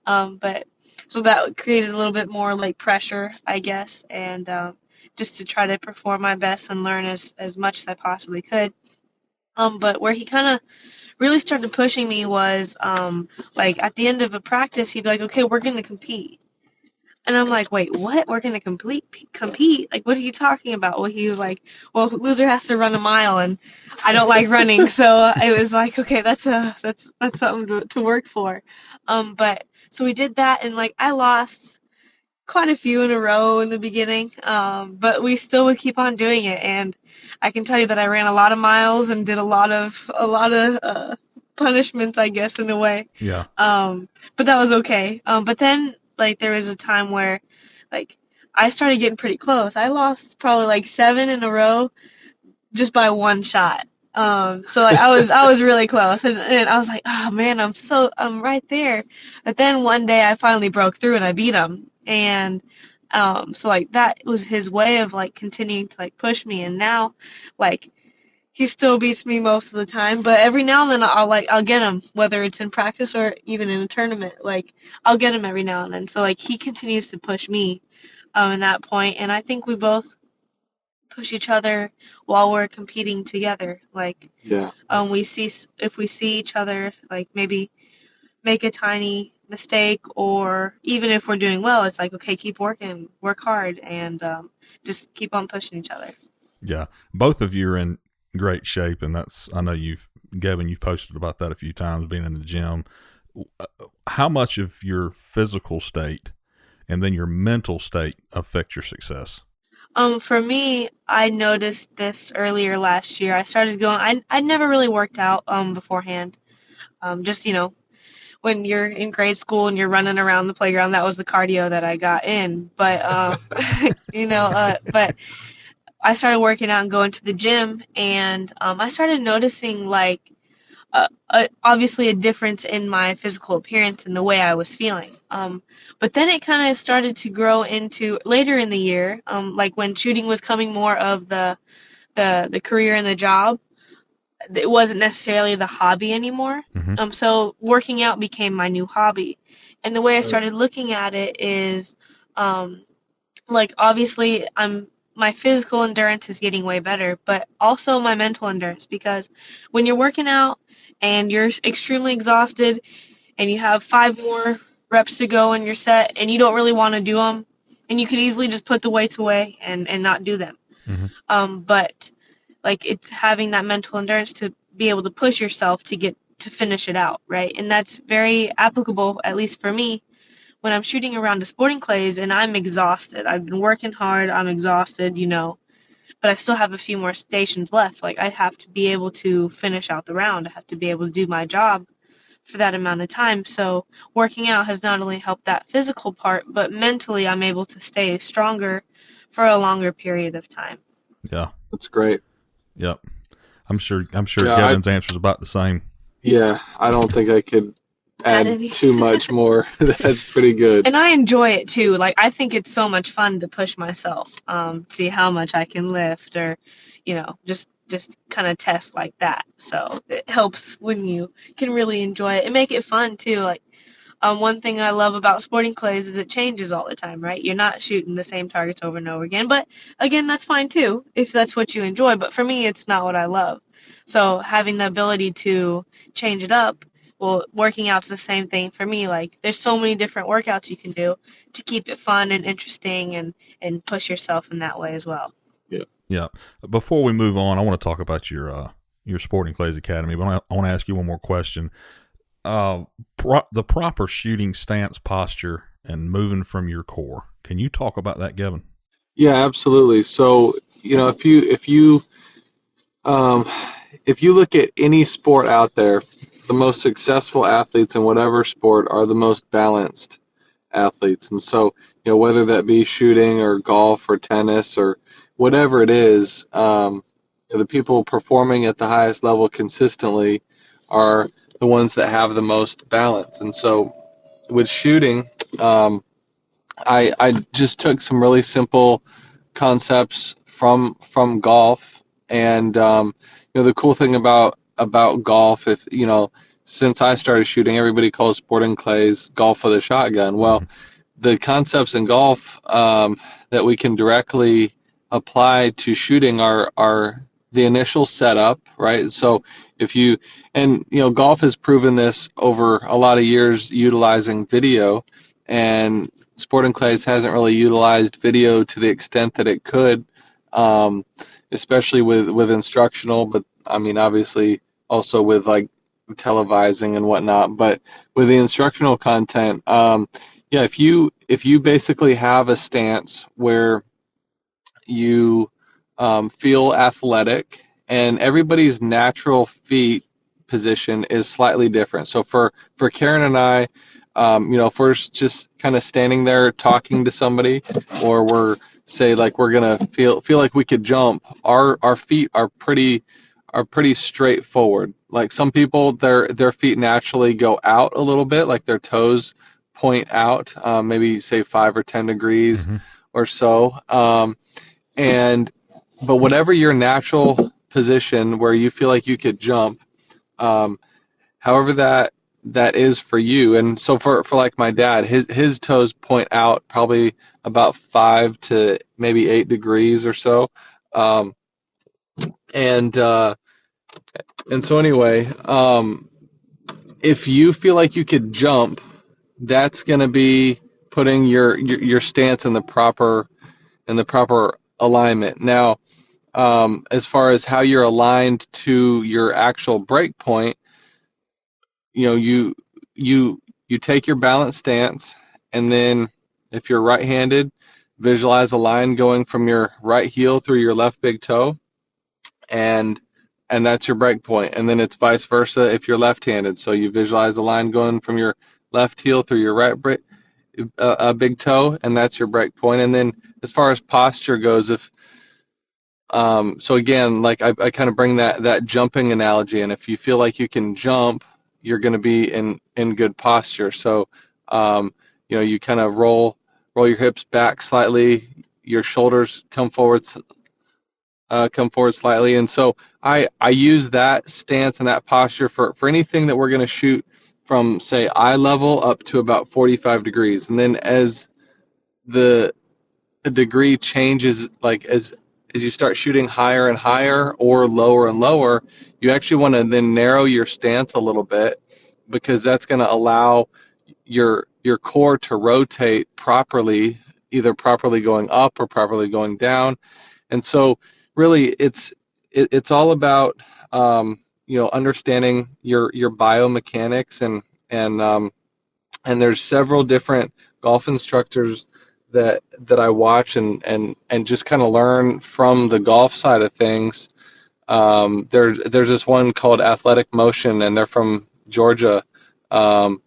But so that created a little bit more like pressure, I guess, and just to try to perform my best and learn as much as I possibly could. But where he kind of really started pushing me was like at the end of a practice, he'd be like, okay, we're going to compete. And I'm like, wait, what? We're gonna compete? Like, what are you talking about? Well, he was like, well, loser has to run a mile, and I don't like running, so I was like, okay, that's something to work for. But so we did that, and like I lost quite a few in a row in the beginning, but we still would keep on doing it, and I can tell you that I ran a lot of miles and did a lot of punishments, I guess, in a way. Yeah. But that was okay. But then like there was a time where like I started getting pretty close. I lost probably like 7 in a row just by one shot. So like I was really close, and I was like, oh man, I'm right there. But then one day I finally broke through and I beat him, and so like that was his way of like continuing to like push me, and now like he still beats me most of the time, but every now and then I'll get him, whether it's in practice or even in a tournament. Like I'll get him every now and then. So like he continues to push me in that point, and I think we both push each other while we're competing together. Like Yeah. if we see each other, like maybe make a tiny mistake, or even if we're doing well, it's like, okay, keep working, work hard, and just keep on pushing each other. Yeah. Both of you are in great shape, and I know Gavin, you've posted about that a few times, being in the gym. How much of your physical state and then your mental state affect your success? For me, I noticed this earlier last year. I started going. I never really worked out beforehand. Just when you're in grade school and you're running around the playground, that was the cardio that I got in. But but I started working out and going to the gym, and I started noticing like obviously a difference in my physical appearance and the way I was feeling. But then it kind of started to grow into later in the year, like when shooting was coming more of the career and the job. It wasn't necessarily the hobby anymore. Mm-hmm. So working out became my new hobby, and the way I started looking at it is, like obviously my physical endurance is getting way better, but also my mental endurance, because when you're working out and you're extremely exhausted and you have 5 more reps to go in your set and you don't really want to do them, and you could easily just put the weights away and not do them. Mm-hmm. But like it's having that mental endurance to be able to push yourself to finish it out, right? And that's very applicable, at least for me, when I'm shooting around the sporting clays and I'm exhausted. I've been working hard, I'm exhausted, but I still have a few more stations left. Like I have to be able to finish out the round. I have to be able to do my job for that amount of time. So working out has not only helped that physical part, but mentally I'm able to stay stronger for a longer period of time. Yeah. That's great. Yep. I'm sure Gavin's answer is about the same. Yeah, I don't think I could add too much more. That's pretty good. And I enjoy it too. Like I think it's so much fun to push myself, see how much I can lift, or just kind of test like that. So it helps when you can really enjoy it and make it fun too. Like one thing I love about sporting clays is it changes all the time, right? You're not shooting the same targets over and over again. But again, that's fine too if that's what you enjoy. But for me, it's not what I love. So having the ability to change it up, well, working out's the same thing for me. Like there's so many different workouts you can do to keep it fun and interesting and push yourself in that way as well. Yeah. Yeah. Before we move on, I want to talk about your Sporting Clays Academy, but I want to ask you one more question. The proper shooting stance, posture, and moving from your core. Can you talk about that, Gavin? Yeah, absolutely. So, if you look at any sport out there, the most successful athletes in whatever sport are the most balanced athletes. And so, whether that be shooting or golf or tennis or whatever it is, the people performing at the highest level consistently are the ones that have the most balance. And so with shooting, I just took some really simple concepts from golf. And the cool thing about golf, if since I started shooting, everybody calls sporting clays golf with a shotgun. Well, the concepts in golf that we can directly apply to shooting are the initial setup, right? So if you, and golf has proven this over a lot of years utilizing video, and sporting clays hasn't really utilized video to the extent that it could, especially with instructional, but I mean obviously also with like televising and whatnot. But with the instructional content, yeah, if you basically have a stance where you feel athletic, and everybody's natural feet position is slightly different. So for Karen and I, if we're just kind of standing there talking to somebody, or we're say like we're gonna feel like we could jump, our feet are pretty straightforward. Like some people, their feet naturally go out a little bit, like their toes point out, maybe say 5 or 10 degrees or so. But whatever your natural position where you feel like you could jump, however that is for you. And so for like my dad, his toes point out probably about 5 to maybe 8 degrees or so. And so anyway, if you feel like you could jump, that's going to be putting your stance in the proper alignment. Now, as far as how you're aligned to your actual break point, you take your balance stance, and then if you're right-handed, visualize a line going from your right heel through your left big toe, and that's your break point. And then it's vice versa if you're left-handed. So you visualize a line going from your left heel through your right big toe, and that's your break point. And then as far as posture goes, if so again, like I kind of bring that jumping analogy, and if you feel like you can jump, you're going to be in good posture. So you kind of roll your hips back slightly, your shoulders come forward slightly. And so I use that stance and that posture for anything that we're going to shoot from, say, eye level up to about 45 degrees. And then as the degree changes, like as you start shooting higher and higher or lower and lower, you actually want to then narrow your stance a little bit, because that's going to allow your core to rotate properly, either properly going up or properly going down. And so really it's all about understanding your biomechanics, and there's several different golf instructors that I watch and just kind of learn from the golf side of things. There's this one called Athletic Motion, and they're from Georgia, and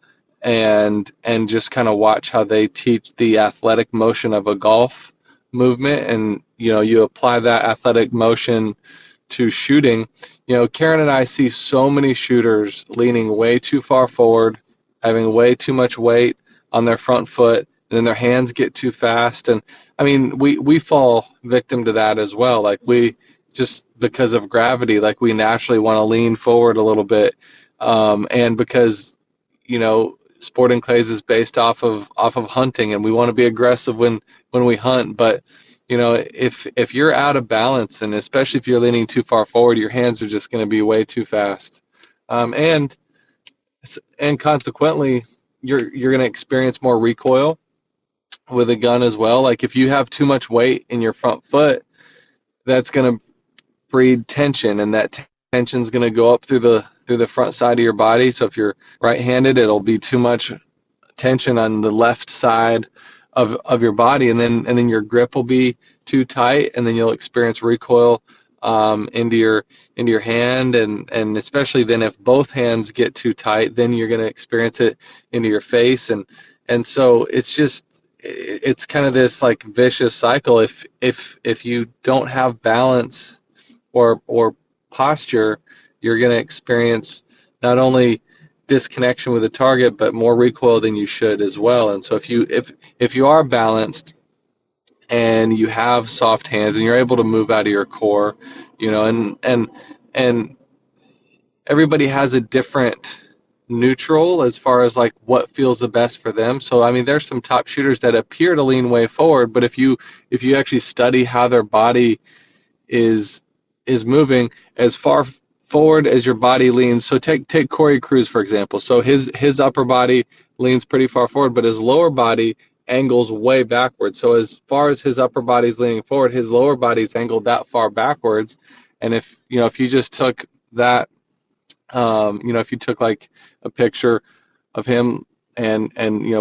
just kind of watch how they teach the athletic motion of a golf movement, and you apply that athletic motion to shooting. Karen and I see so many shooters leaning way too far forward, having way too much weight on their front foot, and then their hands get too fast. And I mean, we fall victim to that as well. Like we just, because of gravity, like we naturally want to lean forward a little bit, and because sporting clays is based off of hunting, and we want to be aggressive when we hunt. But if you're out of balance, and especially if you're leaning too far forward, your hands are just going to be way too fast, and consequently you're going to experience more recoil with a gun as well. Like if you have too much weight in your front foot, that's going to breed tension, and that tension is going to go up through the front side of your body. So if you're right-handed, it'll be too much tension on the left side of your body, and then your grip will be too tight, and then you'll experience recoil into your hand, and especially then if both hands get too tight, then you're going to experience it into your face, and so it's kind of this like vicious cycle. If you don't have balance or posture, you're going to experience not only disconnection with the target, but more recoil than you should as well. And so if you are balanced, and you have soft hands and you're able to move out of your core, and everybody has a different neutral as far as like what feels the best for them. So I mean, there's some top shooters that appear to lean way forward, but if you actually study how their body is moving as far forward as your body leans. So take Corey Cruz for example. So his upper body leans pretty far forward, but his lower body angles way backwards. So as far as his upper body's leaning forward, his lower body's angled that far backwards. And if you just took that, if you took like a picture of him and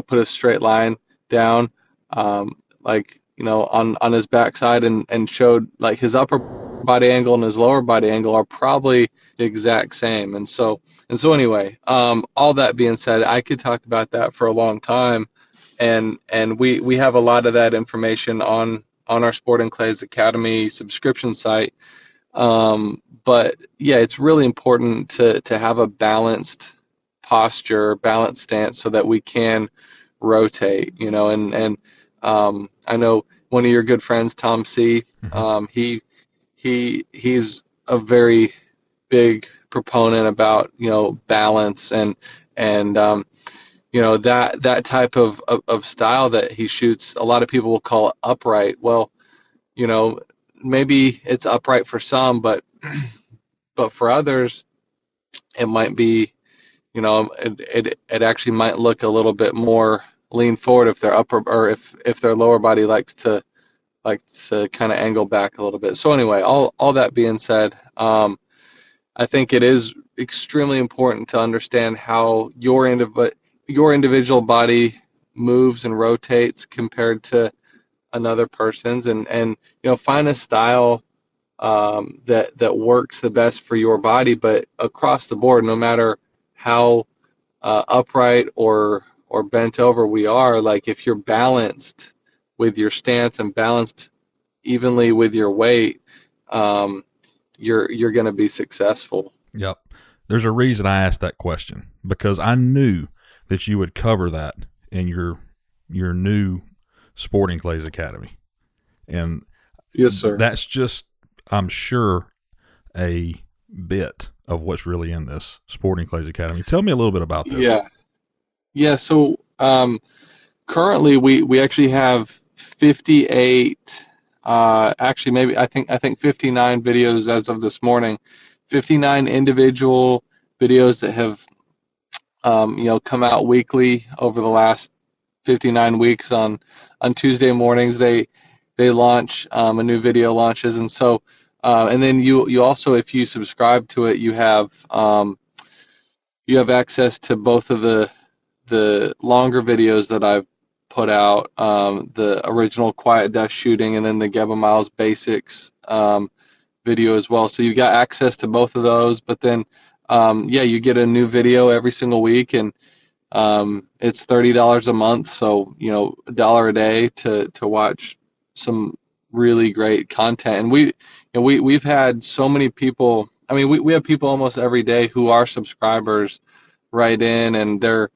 put a straight line down, on his backside and showed like his upper body angle and his lower body angle are probably the exact same. And so anyway, all that being said, I could talk about that for a long time, and we have a lot of that information on our Sporting Clays Academy subscription site. But yeah, it's really important to have a balanced posture, balanced stance, so that we can rotate, and I know one of your good friends, Tom C. He's a very big proponent about balance and that type of style that he shoots. A lot of people will call it upright. Well, maybe it's upright for some, but for others, it might be, it actually might look a little bit more lean forward if their upper or if their lower body likes to kind of angle back a little bit. So anyway, all that being said, I think it is extremely important to understand how your individual body moves and rotates compared to another person's, and find a style that works the best for your body. But across the board, no matter how upright or bent over we are, like if you're balanced with your stance and balanced evenly with your weight, you're going to be successful. Yep. There's a reason I asked that question, because I knew that you would cover that in your new Sporting Clays Academy. And yes, sir. That's just, I'm sure, a bit of what's really in this Sporting Clays Academy. Tell me a little bit about this. Yeah. So currently we actually have 58. Actually, maybe I think 59 videos as of this morning. 59 individual videos that have come out weekly over the last 59 weeks. On Tuesday mornings they launch, a new video launches, and so and then you also, if you subscribe to it, you have access to both of the longer videos that I've put out, the original Quiet Death Shooting and then the Gebben Miles Basics video as well. So you got access to both of those, but then you get a new video every single week, and it's $30 a month, so $1 a day to watch some really great content. And we've had so many people. I mean, we have people almost every day who are subscribers write in, and they're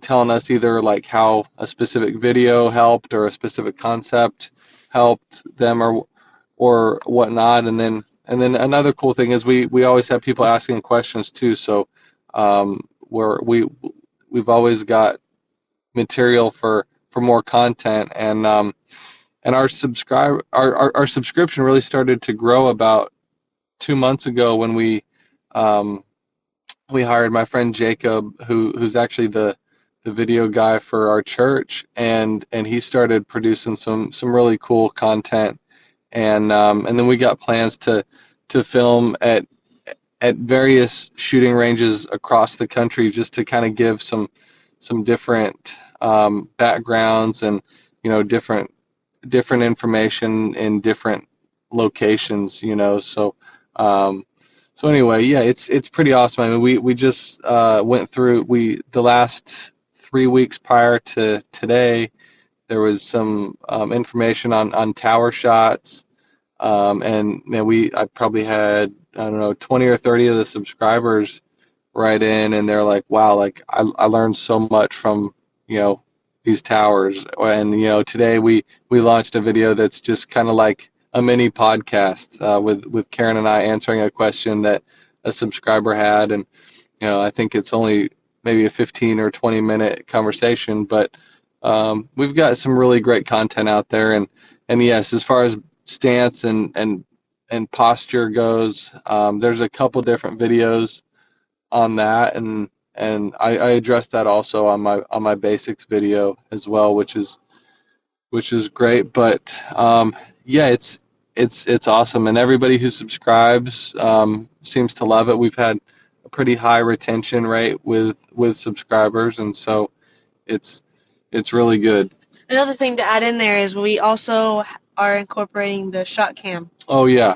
telling us either like how a specific video helped or a specific concept helped them or whatnot. And then another cool thing is we always have people asking questions too. So we've always got material for more content, and our subscription really started to grow about 2 months ago when we hired my friend Jacob, who's actually the video guy for our church, and he started producing some really cool content, and then we got plans to film at various shooting ranges across the country, just to kind of give some different backgrounds and different information in different locations, so anyway, yeah, it's pretty awesome. I mean, we just went through the last 3 weeks prior to today. There was some information on tower shots, and man, I probably had, I don't know, 20 or 30 of the subscribers write in, and they're like, wow, like I learned so much from these towers. And today we launched a video that's just kind of like a mini podcast with Karen and I answering a question that a subscriber had, and I think it's only maybe a 15 or 20-minute conversation, but we've got some really great content out there. And yes, as far as stance and posture goes, there's a couple different videos on that, and I addressed that also on my basics video as well, which is great. But yeah, it's awesome, and everybody who subscribes seems to love it. We've had a pretty high retention rate with subscribers, and so it's really good. Another thing to add in there is we also are incorporating the shot cam Oh yeah,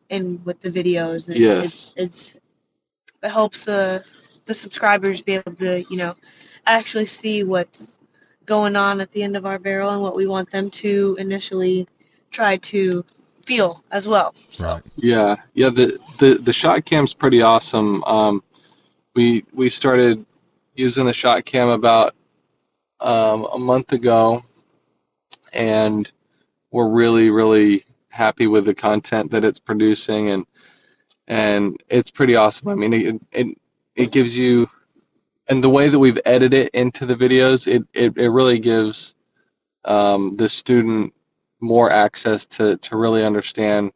in with the videos. And yes, it helps the subscribers be able to actually see what's going on at the end of our barrel and what we want them to initially try to feel as well. So Right. yeah. The shot cam's pretty awesome. We started using the shot cam about a month ago, and we're really happy with the content that it's producing, and it's pretty awesome. I mean, it gives you, and the way that we've edited it into the videos, it really gives the student more access to really understand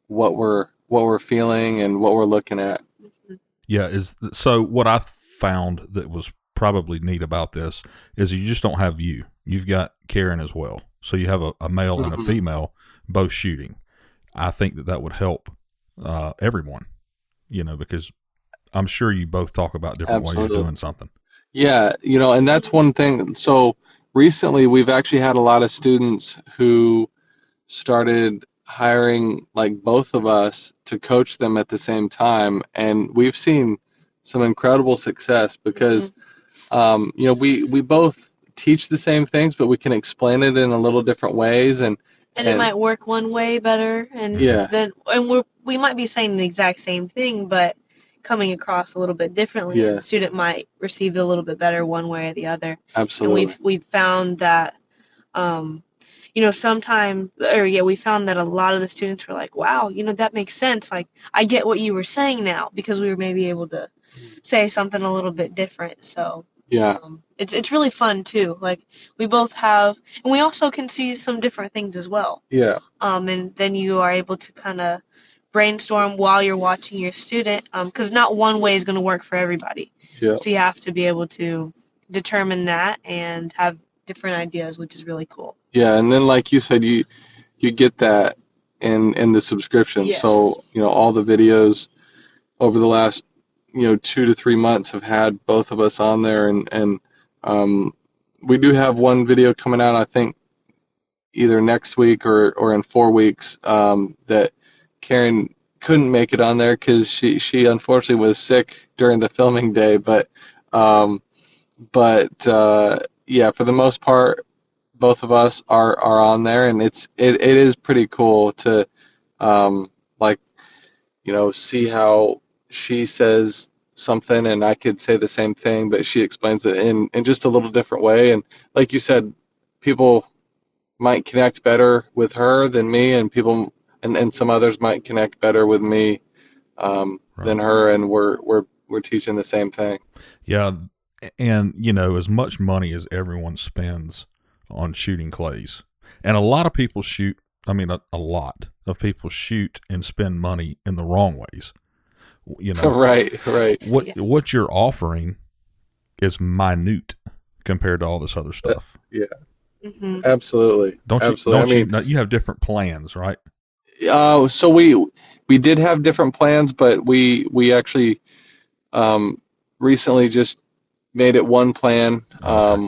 what we're feeling and what we're looking at. Yeah. So what I found that was probably neat about this is you just don't have you. You've got Karen as well. So you have a male and a female both shooting. I think that would help everyone, because I'm sure you both talk about different ways of doing something. Yeah, and that's one thing. So recently we've actually had a lot of students who started hiring like both of us to coach them at the same time, and we've seen some incredible success because we both teach the same things, but we can explain it in a little different ways, and it might work one way better, and we might be saying the exact same thing, but coming across a little bit differently. Yeah. And the student might receive it a little bit better one way or the other. Absolutely. And we've found that we found that a lot of the students were like, wow, that makes sense. Like, I get what you were saying now, because we were maybe able to say something a little bit different. So Yeah. It's really fun too. Like, we both have, and we also can see some different things as well. Yeah. And then you are able to kind of brainstorm while you're watching your student, because not one way is going to work for everybody. Yeah. So you have to be able to determine that and have different ideas, which is really cool. Yeah, and then like you said, you get that in the subscription. Yes. So all the videos over the last 2 to 3 months have had both of us on there, and we do have one video coming out, I think either next week or in 4 weeks, that Karen couldn't make it on there because she unfortunately was sick during the filming day, but yeah, for the most part, both of us are on there, and it is pretty cool to see how she says something and I could say the same thing, but she explains it in just a little different way. And like you said, people might connect better with her than me, and people and some others might connect better with me than her, and we're teaching the same thing. Yeah, and as much money as everyone spends on shooting clays, and a lot of people shoot. I mean, a lot of people shoot and spend money in the wrong ways. Right. What you're offering is minute compared to all this other stuff. Yeah. Mm-hmm. Absolutely. You have different plans, right? So we did have different plans, but we actually recently just made it one plan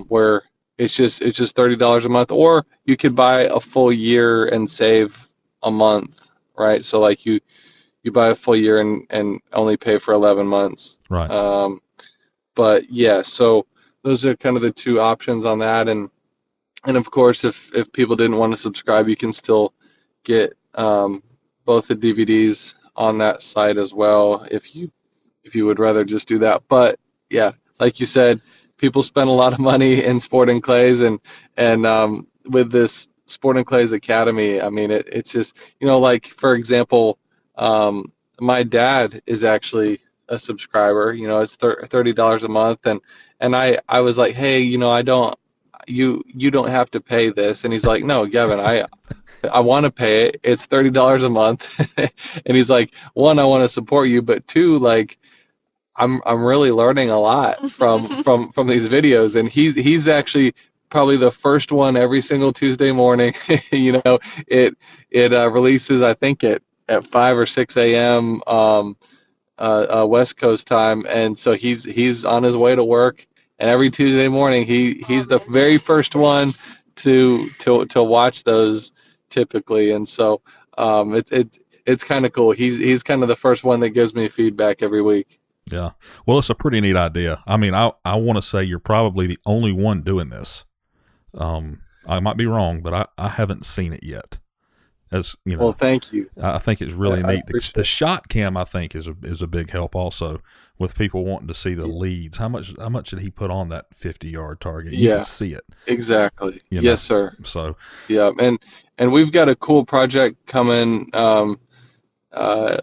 where it's just $30 a month, or you could buy a full year and save a month, right? So like you buy a full year and only pay for 11 months. Right. But yeah, so those are kind of the two options on that, and of course, if people didn't want to subscribe, you can still get both the DVDs on that site as well if you would rather just do that. But yeah, like you said, people spend a lot of money in sporting clays, and with this Sporting Clays Academy, I mean, it's just, like, for example, my dad is actually a subscriber. It's $30 a month, and I was like, hey, you don't have to pay this, and he's like, no, Gavin, I want to pay it. It's $30 a month, and he's like, one, I want to support you, but two, like, I'm really learning a lot from these videos, and he's actually probably the first one every single Tuesday morning. It releases, I think, at 5 or 6 a.m. West Coast time, and so he's on his way to work, and every Tuesday morning he's the very first one to watch those typically, and so it's kind of cool. He's kind of the first one that gives me feedback every week. Yeah. Well, it's a pretty neat idea. I mean, I want to say you're probably the only one doing this. I might be wrong, but I haven't seen it yet. As you know, well, thank you. I think it's really neat. The it. shot cam, I think, is a big help also with people wanting to see the leads. How much did he put on that 50-yard target? You can see it. Exactly. Yes, sir. So yeah, and we've got a cool project coming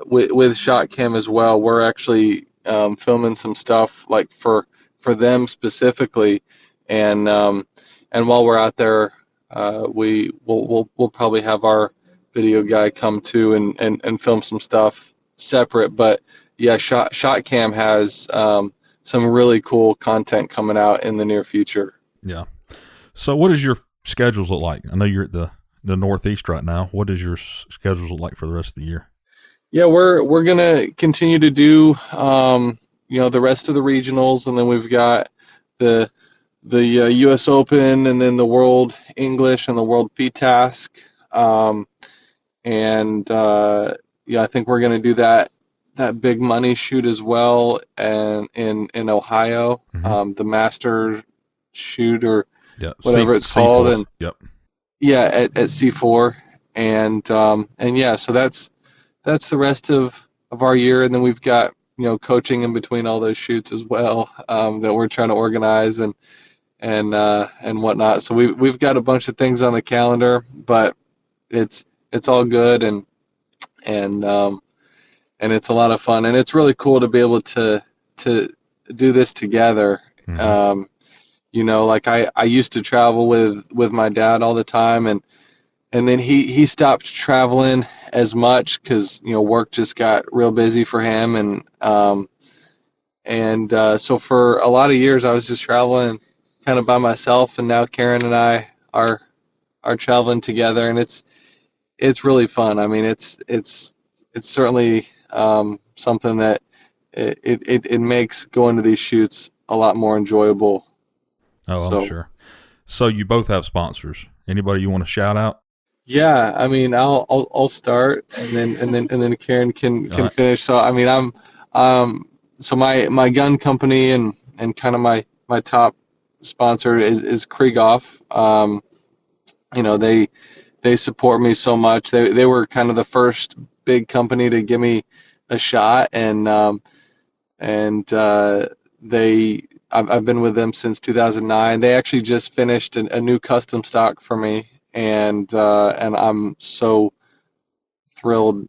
with shot cam as well. We're actually filming some stuff like for them specifically, and while we're out there, we'll probably have our video guy come too and film some stuff separate. But yeah, shot cam has some really cool content coming out in the near future. Yeah. So what does your schedules look like? I know you're at the Northeast right now. What does your schedules look like for the rest of the year? Yeah, we're gonna continue to do the rest of the regionals, and then we've got the U.S. Open, and then the World English and the World PTASC, I think we're gonna do that big money shoot as well, and in Ohio, the Master shoot or whatever it's called, C4. and yep, yeah, at C4, and so that's the rest of our year, and then we've got coaching in between all those shoots as well, that we're trying to organize and whatnot. So we've got a bunch of things on the calendar, but it's all good, and it's a lot of fun, and it's really cool to be able to do this together. Like I used to travel with my dad all the time, and then he stopped traveling as much because work just got real busy for him, and so for a lot of years I was just traveling kind of by myself, and now Karen and I are traveling together, and it's really fun. I mean, it's certainly something that it makes going to these shoots a lot more enjoyable. Oh, I'm sure. So you both have sponsors. Anybody you want to shout out? Yeah, I mean, I'll start, and then Karen can right. finish. So I mean, so my gun company and kind of my top sponsor is Krieghoff. They support me so much. They were kind of the first big company to give me a shot, and I've been with them since 2009. They actually just finished a new custom stock for me, and I'm so thrilled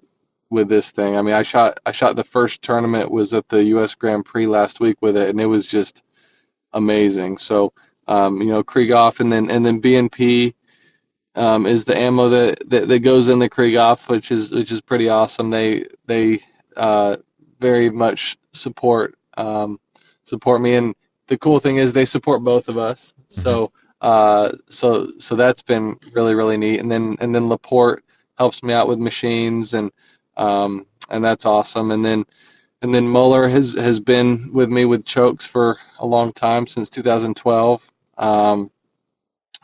with this thing. I mean, I shot the first tournament was at the U.S. Grand Prix last week with it, and it was just amazing. So Krieghoff, and then BNP is the ammo that goes in the Krieghoff, which is pretty awesome. They very much support me, and the cool thing is they support both of us. So so that's been really, really neat. And then Laporte helps me out with machines, and that's awesome. And then Mueller has been with me with chokes for a long time, since 2012.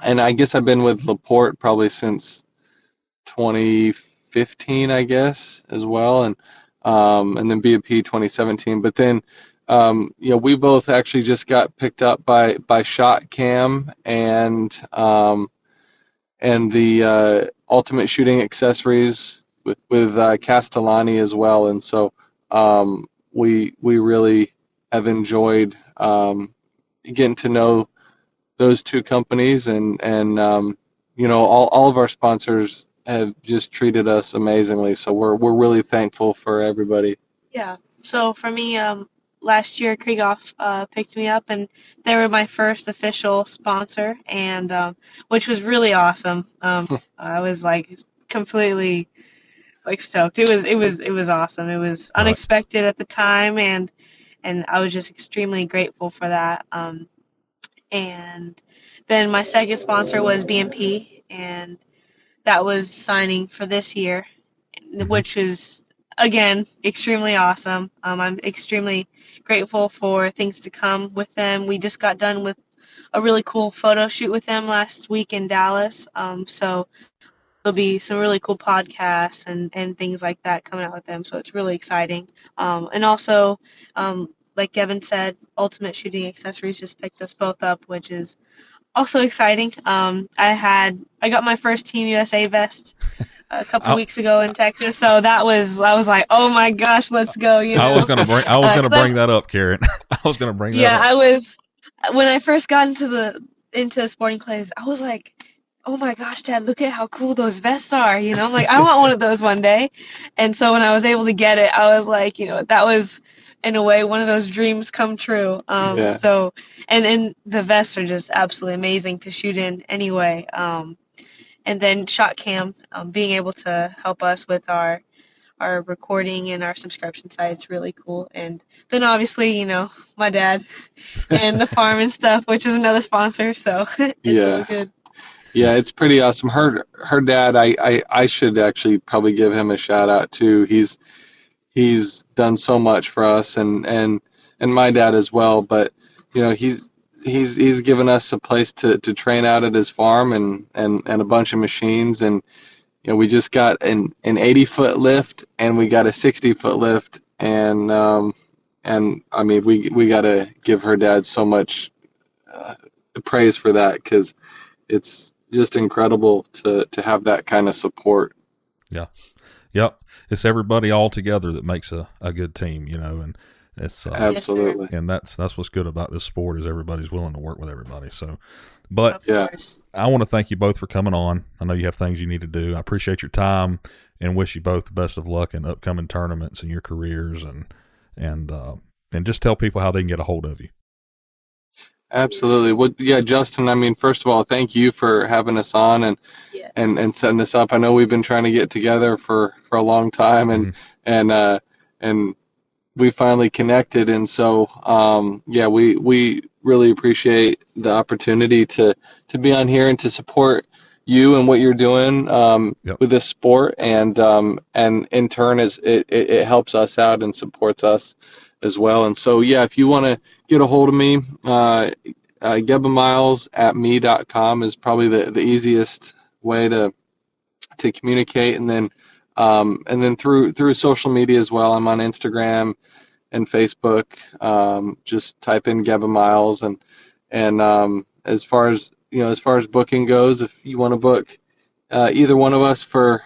And I guess I've been with Laporte probably since 2015, I guess, as well, and then BNP 2017. But then we both actually just got picked up by Shot Cam and the Ultimate Shooting Accessories with Castellani as well, and so we really have enjoyed getting to know those two companies, and all of our sponsors have just treated us amazingly. So we're really thankful for everybody. Yeah. So for me, last year Krieghoff picked me up, and they were my first official sponsor, and which was really awesome. I was like completely like stoked. It was awesome. It was Right. unexpected at the time, and I was just extremely grateful for that. And then my second sponsor was BMP, and that was signing for this year, which is again extremely awesome. I'm extremely grateful for things to come with them. We just got done with a really cool photo shoot with them last week in Dallas. So there'll be some really cool podcasts and things like that coming out with them. So it's really exciting. And also, like Gavin said, Ultimate Shooting Accessories just picked us both up, which is also exciting. I got my first Team USA vest a couple weeks ago in Texas, so I was like, oh my gosh, let's go! I was gonna bring that up, Karen. I was gonna bring that up. I was when I first got into sporting clays, I was like, oh my gosh, Dad, look at how cool those vests are. I'm like, I want one of those one day. And so when I was able to get it, I was like, that was in a way one of those dreams come true. Yeah. So and the vests are just absolutely amazing to shoot in anyway. And then ShotCam, being able to help us with our recording and our subscription site, it's really cool. And then obviously, my dad and the farm and stuff, which is another sponsor. So it's really good. Yeah, it's pretty awesome. Her dad, I should actually probably give him a shout out too. He's done so much for us, and my dad as well. But he's given us a place to train out at his farm, and a bunch of machines, and we just got an 80-foot lift, and we got a 60-foot lift, and I mean we got to give her dad so much praise for that, because it's just incredible to have that kind of support. Yeah. Yep. It's everybody all together that makes a good team, and it's absolutely. And that's what's good about this sport, is everybody's willing to work with everybody. So, but I want to thank you both for coming on. I know you have things you need to do. I appreciate your time and wish you both the best of luck in upcoming tournaments and your careers, and just tell people how they can get a hold of you. Absolutely. Well, yeah, Justin, I mean, first of all, thank you for having us on and setting this up. I know we've been trying to get together for a long time, and we finally connected. And so, we really appreciate the opportunity to be on here and to support you and what you're doing with this sport. And in turn, it helps us out and supports us as well. And so, if you want to get a hold of me, gebbenmiles@me.com is probably the easiest way to communicate. And then through social media as well. I'm on Instagram and Facebook. Just type in Gebben Miles, and as far as booking goes, if you want to book either one of us for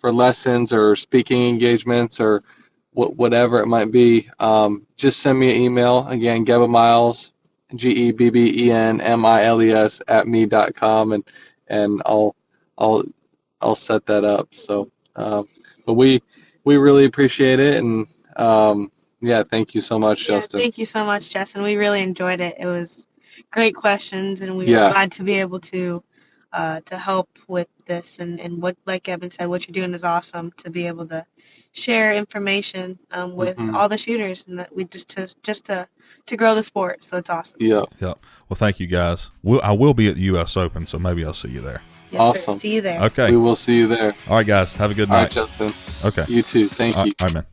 lessons or speaking engagements or whatever it might be, just send me an email. Again, Gebben Miles, GEBBENMILES @me.com, and I'll set that up. So, but we really appreciate it, and thank you so much, Justin. Thank you so much, Justin. We really enjoyed it. It was great questions, and we were glad to be able to help with this, and what, like Gavin said, what you're doing is awesome, to be able to share information with all the shooters, and that we just to grow the sport. So it's awesome. Yeah. Well, thank you guys. I will be at the U.S. Open, so maybe I'll see you there. Yes, awesome. Sir. See you there. Okay. We will see you there. All right, guys. Have a good night. All right, Justin. Okay. You too. Thank you. All right, man.